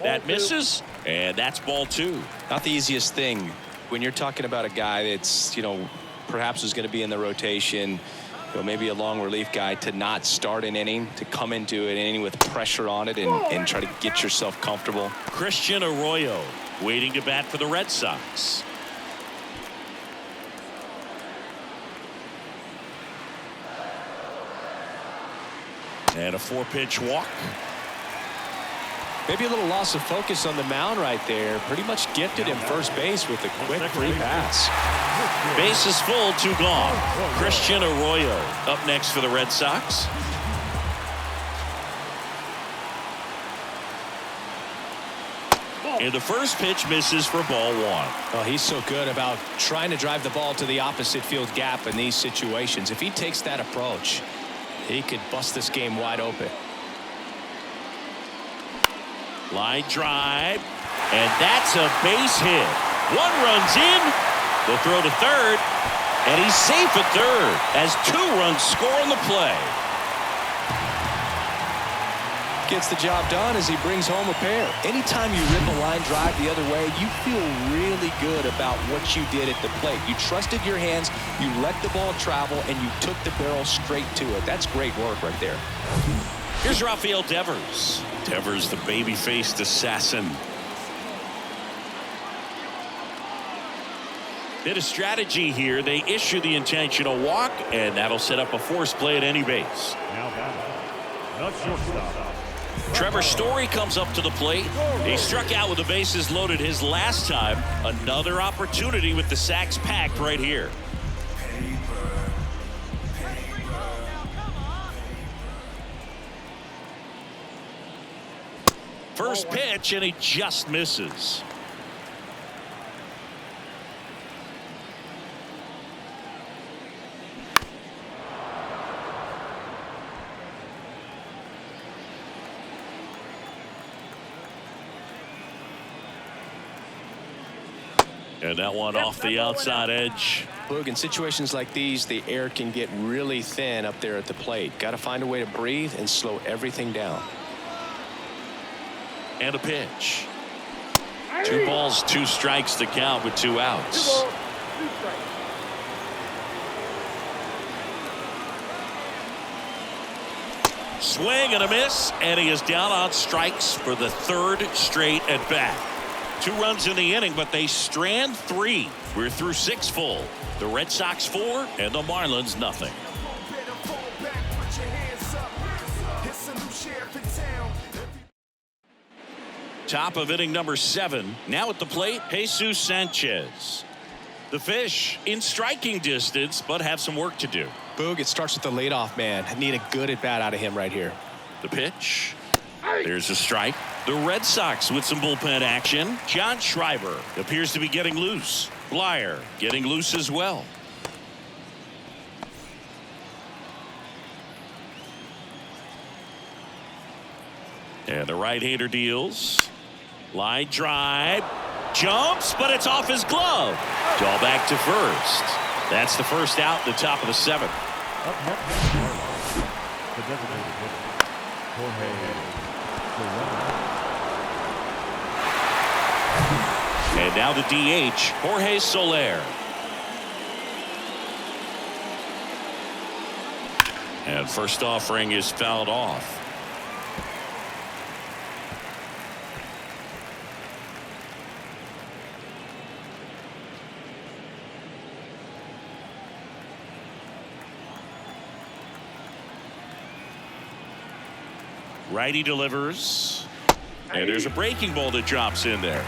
A: That misses, and that's ball 2.
B: Not the easiest thing when you're talking about a guy that's, perhaps is going to be in the rotation, maybe a long relief guy, to not start an inning, to come into an inning with pressure on it and try to get yourself comfortable.
A: Christian Arroyo waiting to bat for the Red Sox. And a 4-pitch walk.
B: Maybe a little loss of focus on the mound right there. Pretty much gifted him first base with a quick free pass.
A: Base is full, 2 gone. Christian Arroyo up next for the Red Sox. And the first pitch misses for ball 1.
B: Oh, he's so good about trying to drive the ball to the opposite field gap in these situations. If he takes that approach, he could bust this game wide open.
A: Line drive, and that's a base hit. 1 runs in. They'll throw to third, and he's safe at third as 2 runs score on the play.
B: Gets the job done as he brings home a pair. Anytime you rip a line drive the other way, you feel really good about what you did at the plate. You trusted your hands, you let the ball travel, and you took the barrel straight to it. That's great work right there.
A: Here's Rafael Devers. Devers, the baby-faced assassin. Bit of strategy here. They issue the intentional walk, and that'll set up a force play at any base.
C: Now batting, the shortstop.
A: Trevor Story comes up to the plate. He struck out with the bases loaded his last time. Another opportunity with the sacks packed right here. First pitch, and he just misses. And that one off the outside edge.
B: Boog, in situations like these, the air can get really thin up there at the plate. Got to find a way to breathe and slow everything down.
A: And a pitch. 2 balls, 2 strikes to count with 2 outs.
D: 2 balls, 2 strikes.
A: Swing and a miss, and he is down on strikes for the 3rd straight at bat. 2 runs in the inning, but they strand 3. We're through 6 full. The Red Sox 4 and the Marlins nothing. Top of inning number 7. Now at the plate, Jesus Sanchez. The Fish in striking distance, but have some work to do.
B: Boog, it starts with the leadoff man. Need a good at bat out of him right here.
A: The pitch. There's a strike. The Red Sox with some bullpen action. John Schreiber appears to be getting loose. Blyer getting loose as well. And the right-hander deals. Line drive. Jumps, but it's off his glove. All back to first. That's the first out in the top of the 7th.
C: Up next, the designated hitter, Jorge Soler.
A: And now the DH, Jorge Soler. And first offering is fouled off. Righty delivers. And there's a breaking ball that drops in there.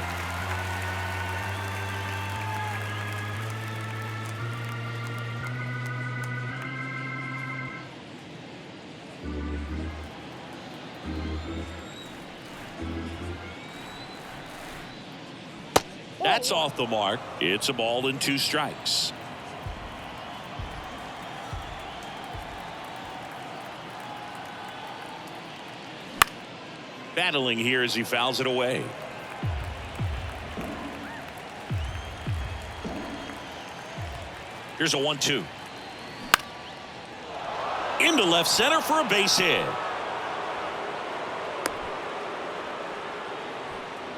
A: That's off the mark. It's a ball and 2 strikes. Battling here as he fouls it away. Here's a 1-2. Into left center for a base hit.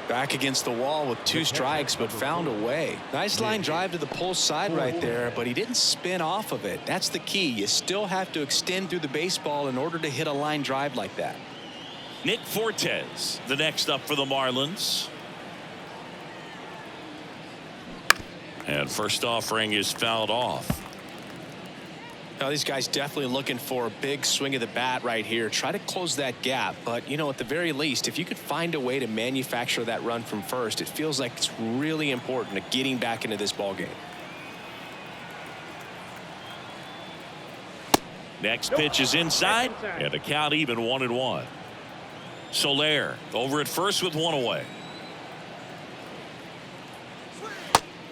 B: Back against the wall with 2 strikes, but found a way. Nice line drive to the pull side right there, but he didn't spin off of it. That's the key. You still have to extend through the baseball in order to hit a line drive like that.
A: Nick Fortes, the next up for the Marlins. And first offering is fouled off.
B: Now these guys definitely looking for a big swing of the bat right here. Try to close that gap, but you know, at the very least, if you could find a way to manufacture that run from first, it feels like it's really important to getting back into this ball game.
A: Next pitch is inside, and the count even 1-1. Soler over at first with 1 away.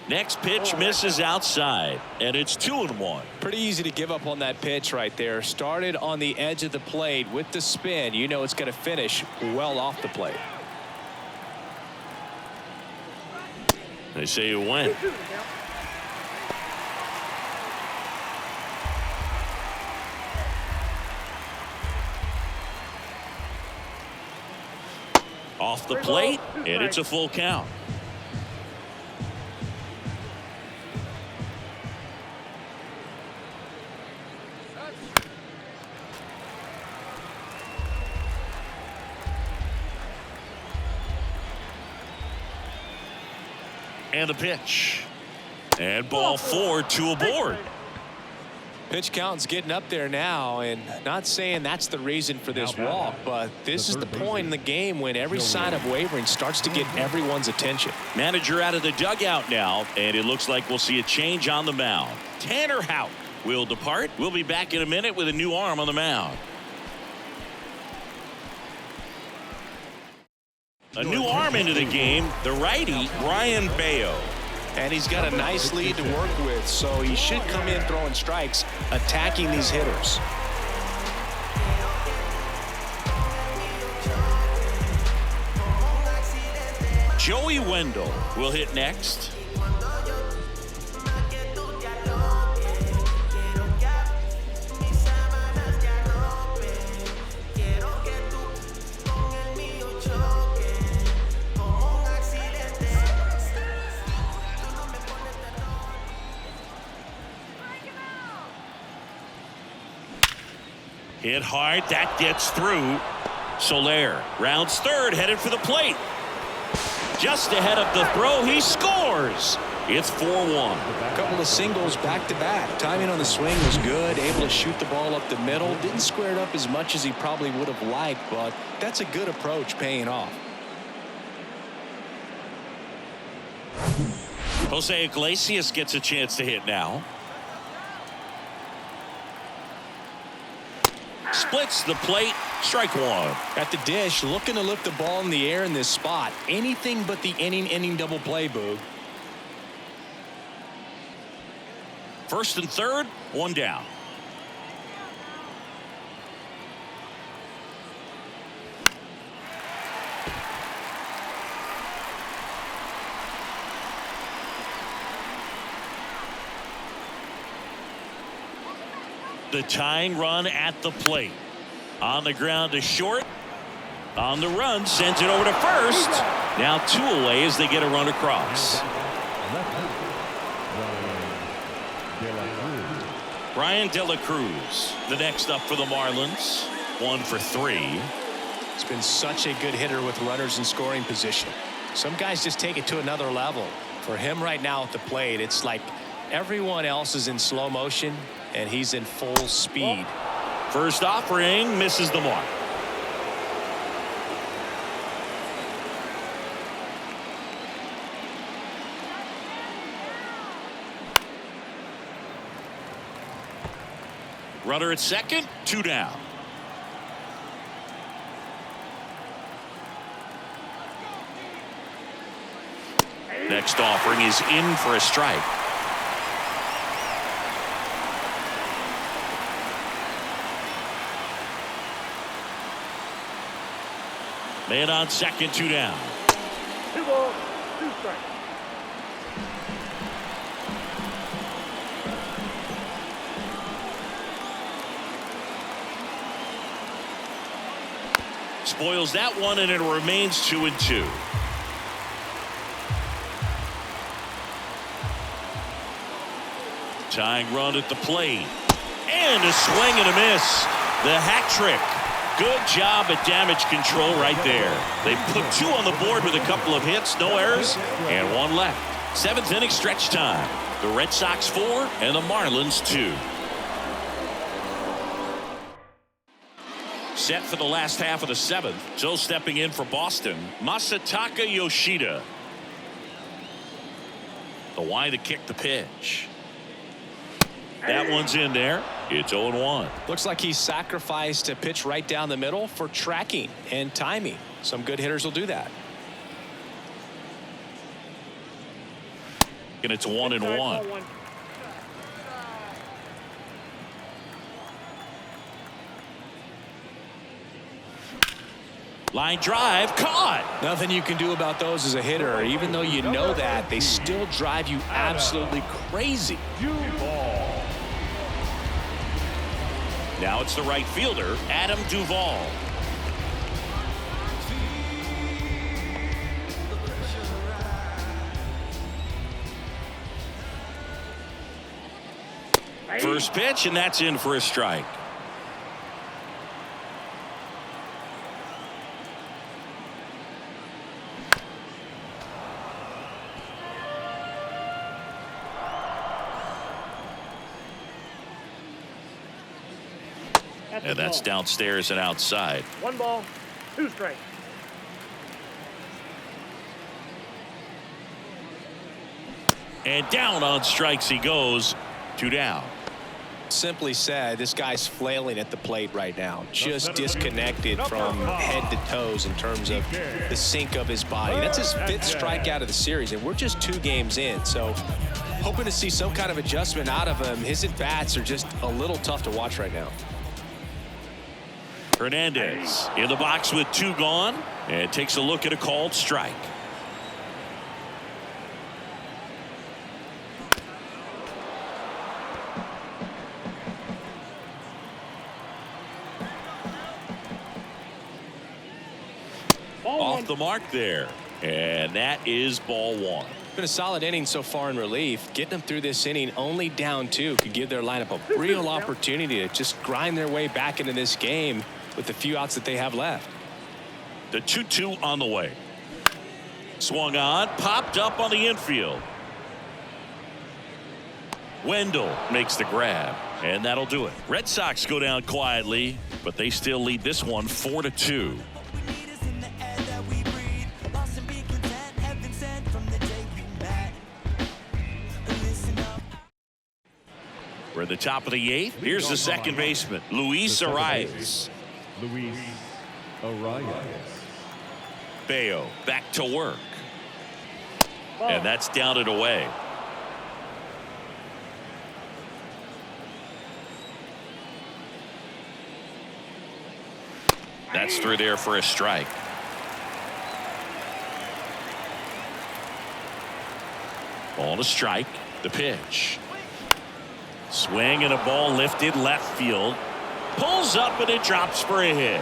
A: Next pitch misses outside, and it's 2-1.
B: Pretty easy to give up on that pitch right there. Started on the edge of the plate with the spin. You know it's going to finish well off the plate.
A: They say it went. Off the plate, and it's a full count. And a pitch. And ball 4, 2 aboard.
B: Pitch count's getting up there now, and not saying that's the reason for this walk, but this is the point in the game when every sign of wavering starts to get everyone's attention.
A: Manager out of the dugout now, and it looks like we'll see a change on the mound. Tanner Houck will depart. We'll be back in a minute with a new arm on the mound. A new arm into the game, the righty, Brian Bayo.
B: And he's got a nice lead to work with, so he should come in throwing strikes, attacking these hitters.
A: Joey Wendell will hit next. Hit hard. That gets through. Soler rounds third, headed for the plate. Just ahead of the throw, he scores. It's 4-1.
B: A couple of singles back-to-back. Timing on the swing was good. Able to shoot the ball up the middle. Didn't square it up as much as he probably would have liked, but that's a good approach, paying off.
A: Jose Iglesias gets a chance to hit now. Splits the plate. Strike one.
B: At the dish, looking to lift the ball in the air in this spot. Anything but the inning double play, Boog.
A: First and third, one down. The tying run at the plate. On the ground to short. On the run, sends it over to first. Now 2 away as they get a run across. Brian De La Cruz, the next up for the Marlins. 1 for 3.
B: He's been such a good hitter with runners in scoring position. Some guys just take it to another level. For him right now at the plate, it's like everyone else is in slow motion and he's in full speed.
A: First offering misses the mark. Runner at second, 2 down. Next offering is in for a strike. Man on second, 2 down.
D: 2 balls, 2 strikes.
A: Spoils that one, and it remains 2-2. Tying run at the plate. And a swing and a miss. The hat trick. Good job at damage control right there. They put 2 on the board with a couple of hits, no errors, and 1 left. 7th inning stretch time. The Red Sox 4 and the Marlins 2. Set for the last half of the 7th. So stepping in for Boston, Masataka Yoshida. The Y to kick the pitch. That one's in there. It's 0-1.
B: Looks like he sacrificed a pitch right down the middle for tracking and timing. Some good hitters will do that.
A: And it's 1-1. Line drive, caught.
B: Nothing you can do about those as a hitter. Even though you know that, they still drive you absolutely crazy.
A: Now it's the right fielder, Adam Duvall. First pitch, and that's in for a strike. And that's downstairs and outside.
D: 1 ball, 2 strikes.
A: And down on strikes he goes. 2 down.
B: Simply said, this guy's flailing at the plate right now. Just disconnected from head to toes in terms of the sink of his body. That's his 5th strikeout of the series, and we're just 2 games in. So hoping to see some kind of adjustment out of him. His at-bats are just a little tough to watch right now.
A: Hernandez in the box with 2 gone and takes a look at a called strike. Off the mark there, and that is ball 1.
B: Been a solid inning so far in relief. Getting them through this inning only down 2 could give their lineup a real opportunity to just grind their way back into this game with the few outs that they have left.
A: The 2-2 on the way. Swung on, popped up on the infield. Wendell makes the grab, and that'll do it. Red Sox go down quietly, but they still lead this one 4-2. We're at the top of the 8th. Here's the second baseman, Luis Arias.
C: Luis Arias.
A: Bayo back to work. And that's down and away. That's through there for a strike. Ball to strike. The pitch. Swing and a ball lifted left field. Pulls up and it drops for a hit.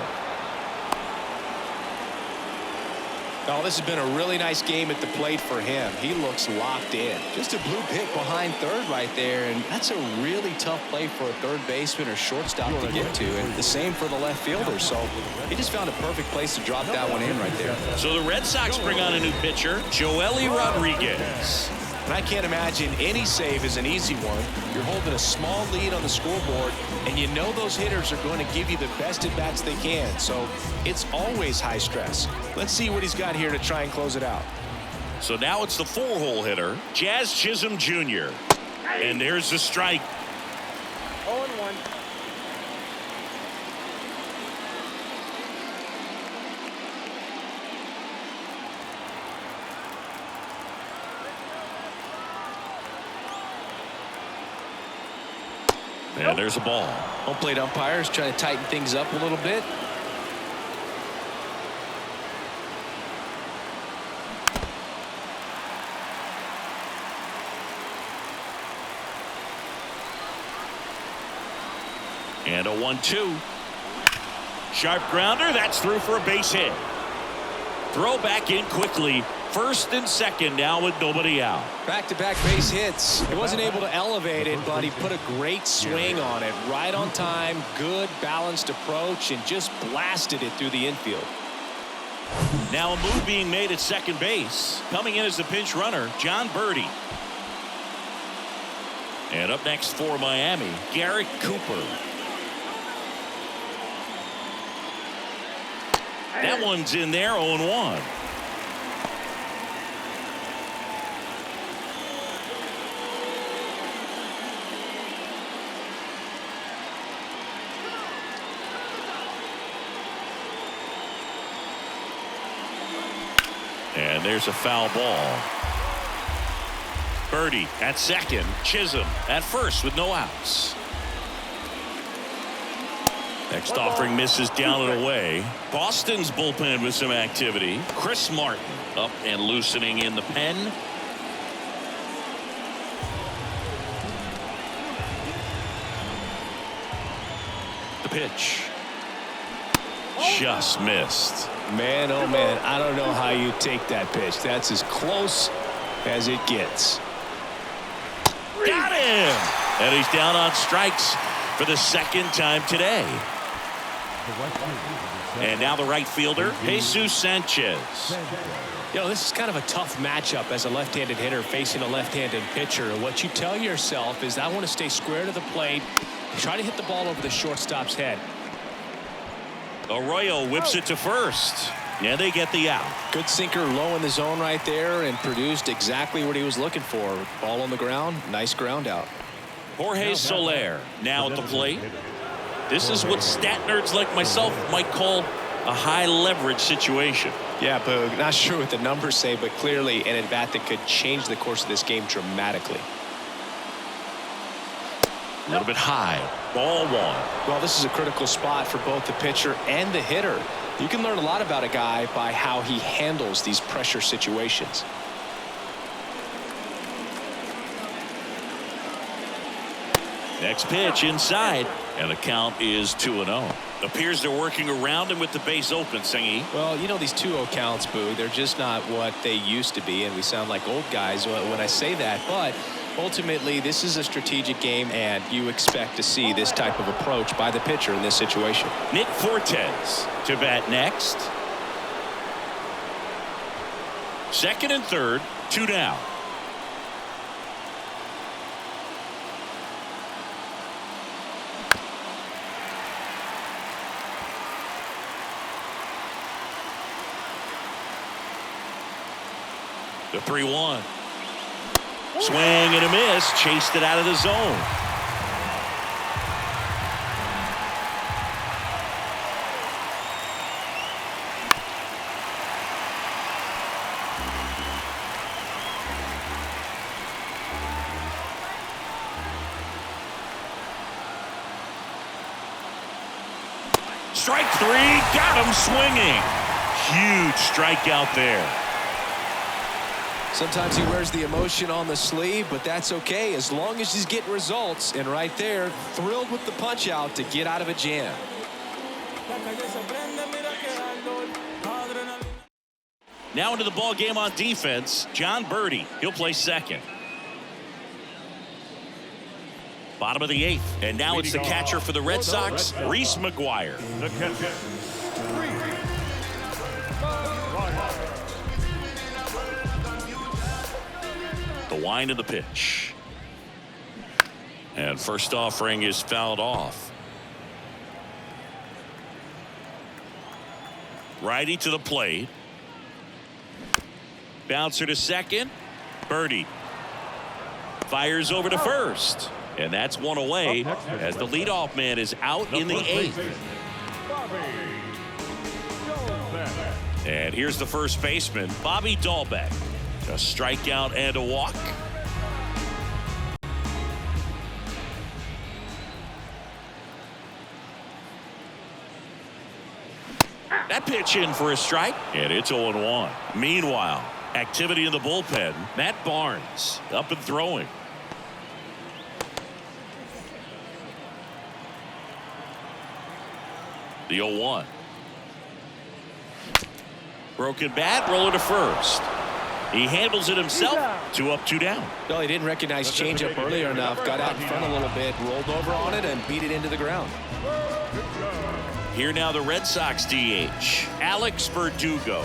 B: Oh, this has been a really nice game at the plate for him. He looks locked in. Just a blue pick behind third right there, and that's a really tough play for a third baseman or shortstop to get to, and the same for the left fielder. So he just found a perfect place to drop that one in right there.
A: So the Red Sox bring on a new pitcher, Joely Rodriguez.
B: And I can't imagine any save is an easy one. You're holding a small lead on the scoreboard, and you know those hitters are going to give you the best at bats they can. So it's always high stress. Let's see what he's got here to try and close it out.
A: So now it's the 4-hole hitter, Jazz Chisholm Jr. And there's the strike.
D: 0-1.
A: And there's a ball.
B: Home plate umpires trying to tighten things up a little bit.
A: And a 1-2. Sharp grounder. That's through for a base hit. Throw back in quickly. First and second now with nobody out.
B: Back-to-back base hits. He wasn't able to elevate it, but he put a great swing on it. Right on time, good balanced approach, and just blasted it through the infield.
A: Now a move being made at second base. Coming in as the pinch runner, John Birdie. And up next for Miami, Garrett Cooper. That one's in there, 0-1. And there's a foul ball. Birdie at second. Chisholm at first with no outs. Next offering misses down and away. Boston's bullpen with some activity. Chris Martin up and loosening in the pen. The pitch. Just missed.
B: Man, oh man, I don't know how you take that pitch. That's as close as it gets.
A: Got him! And he's down on strikes for the second time today. And now the right fielder, Jesus Sanchez.
B: You know, this is kind of a tough matchup as a left-handed hitter facing a left-handed pitcher. And what you tell yourself is, I want to stay square to the plate, try to hit the ball over the shortstop's head.
A: Arroyo whips it to first. And they get the out.
B: Good sinker low in the zone right there and produced exactly what he was looking for. Ball on the ground, nice ground out.
A: Jorge Soler now at the plate. This is what stat nerds like myself might call a high leverage situation.
B: Yeah, Boog, not sure what the numbers say, but clearly an at-bat that could change the course of this game dramatically.
A: A little bit high. Ball 1.
B: Well, this is a critical spot for both the pitcher and the hitter. You can learn a lot about a guy by how he handles these pressure situations.
A: Next pitch inside. And the count is 2-0. Appears they're working around him with the base open, Singy.
B: Well, you know, these 2-0 counts, Boo, they're just not what they used to be, and we sound like old guys when I say that. But ultimately, this is a strategic game, and you expect to see this type of approach by the pitcher in this situation.
A: Nick Fortes to bat next. Second and third, 2 down. The 3-1. Swing and a miss. Chased it out of the zone. Strike 3. Got him swinging. Huge strikeout there.
B: Sometimes he wears the emotion on the sleeve, but that's okay as long as he's getting results. And right there, thrilled with the punch out to get out of a jam.
A: Now into the ball game on defense, John Birdie. He'll play second. Bottom of the 8th, and now it's the catcher for the Red Sox, Reese McGuire.
C: The catcher,
A: The wind of the pitch. And first offering is fouled off. Righty to the plate. Bouncer to second. Birdie fires over to first. And that's one away as the leadoff man is out in the 8th. And here's the first baseman, Bobby Dahlbeck. A strikeout and a walk. That pitch in for a strike, and it's 0-1. Meanwhile, activity in the bullpen. Matt Barnes up and throwing. The 0-1. Broken bat, roller to first. He handles it himself. 2 up, 2 down.
B: Well, he didn't recognize changeup earlier enough. Got out in front a little bit, rolled over on it, and beat it into the ground.
A: Here now the Red Sox DH, Alex Verdugo.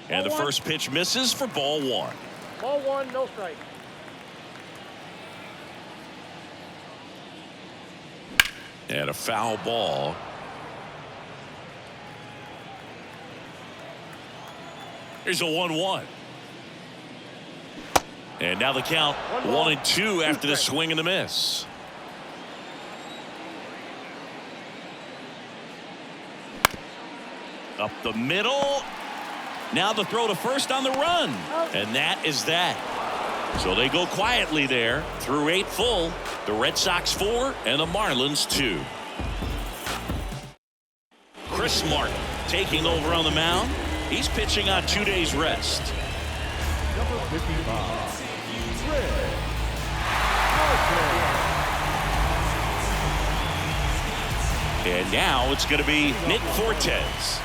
A: And the first pitch misses for ball 1.
D: Ball 1, no strike.
A: And a foul ball. Here's a 1-1. And now the count 1-2 after the swing and the miss. Up the middle. Now the throw to first on the run. And that is that. So they go quietly there through 8 full. The Red Sox 4 and the Marlins 2. Chris Martin taking over on the mound. He's pitching on 2 days rest.
C: number 55, Red
A: And now it's going to be Nick Fortes.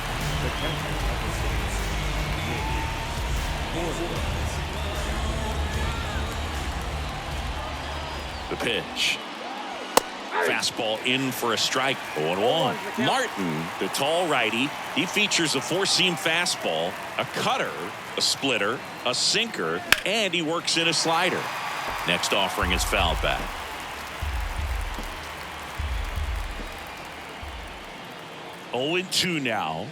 A: The pitch. Fastball in for a strike. 0-1. Martin, the tall righty, he features a 4-seam fastball, a cutter, a splitter, a sinker, and he works in a slider. Next offering is fouled back. Oh, 0-2 now.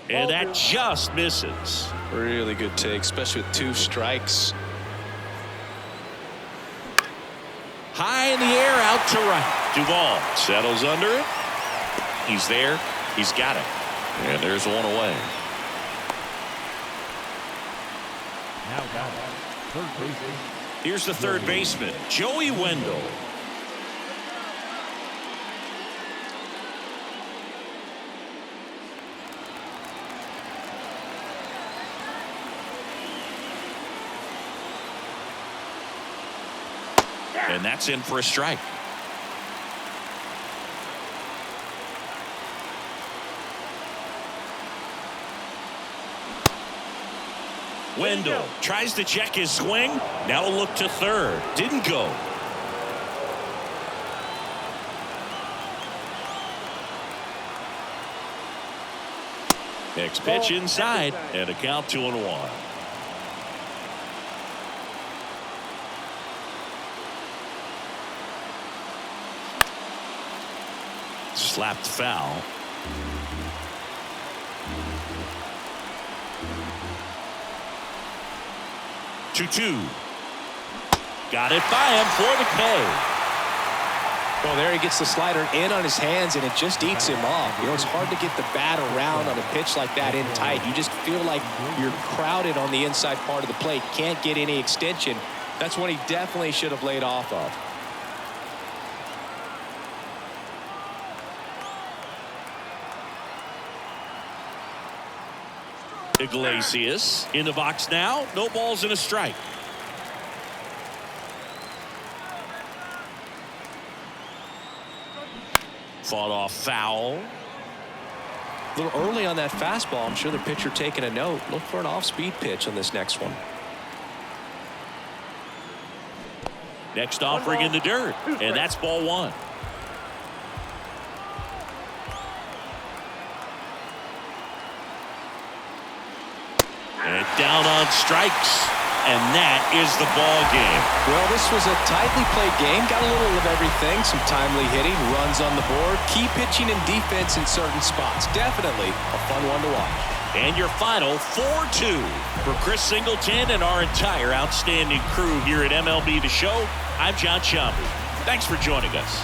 A: And that just misses.
B: Really good take, especially with 2 strikes.
A: High in the air, out to right. Duvall settles under it. He's there. He's got it. And there's one away.
C: Now batting, third baseman.
A: Here's the third baseman, Joey Wendell. And that's in for a strike. Wendell tries to check his swing. Now a look to third. Didn't go. Next pitch inside, and a count 2-1. Slapped foul. Two. Got it by him for the K.
B: Well, there he gets the slider in on his hands, and it just eats him off. You know, it's hard to get the bat around on a pitch like that in tight. You just feel like you're crowded on the inside part of the plate. Can't get any extension. That's one he definitely should have laid off of.
A: Iglesias in the box now. No balls and a strike. Fought off foul.
B: A little early on that fastball. I'm sure the pitcher taking a note. Look for an off-speed pitch on this next one.
A: Next offering in the dirt, and that's ball one. And down on strikes, and that is the ball game.
B: Well, this was a tightly played game. Got a little of everything. Some timely hitting, runs on the board, key pitching and defense in certain spots. Definitely a fun one to watch.
A: And your final 4-2 for Chris Singleton and our entire outstanding crew here at MLB The Show. I'm John Shambu. Thanks for joining us.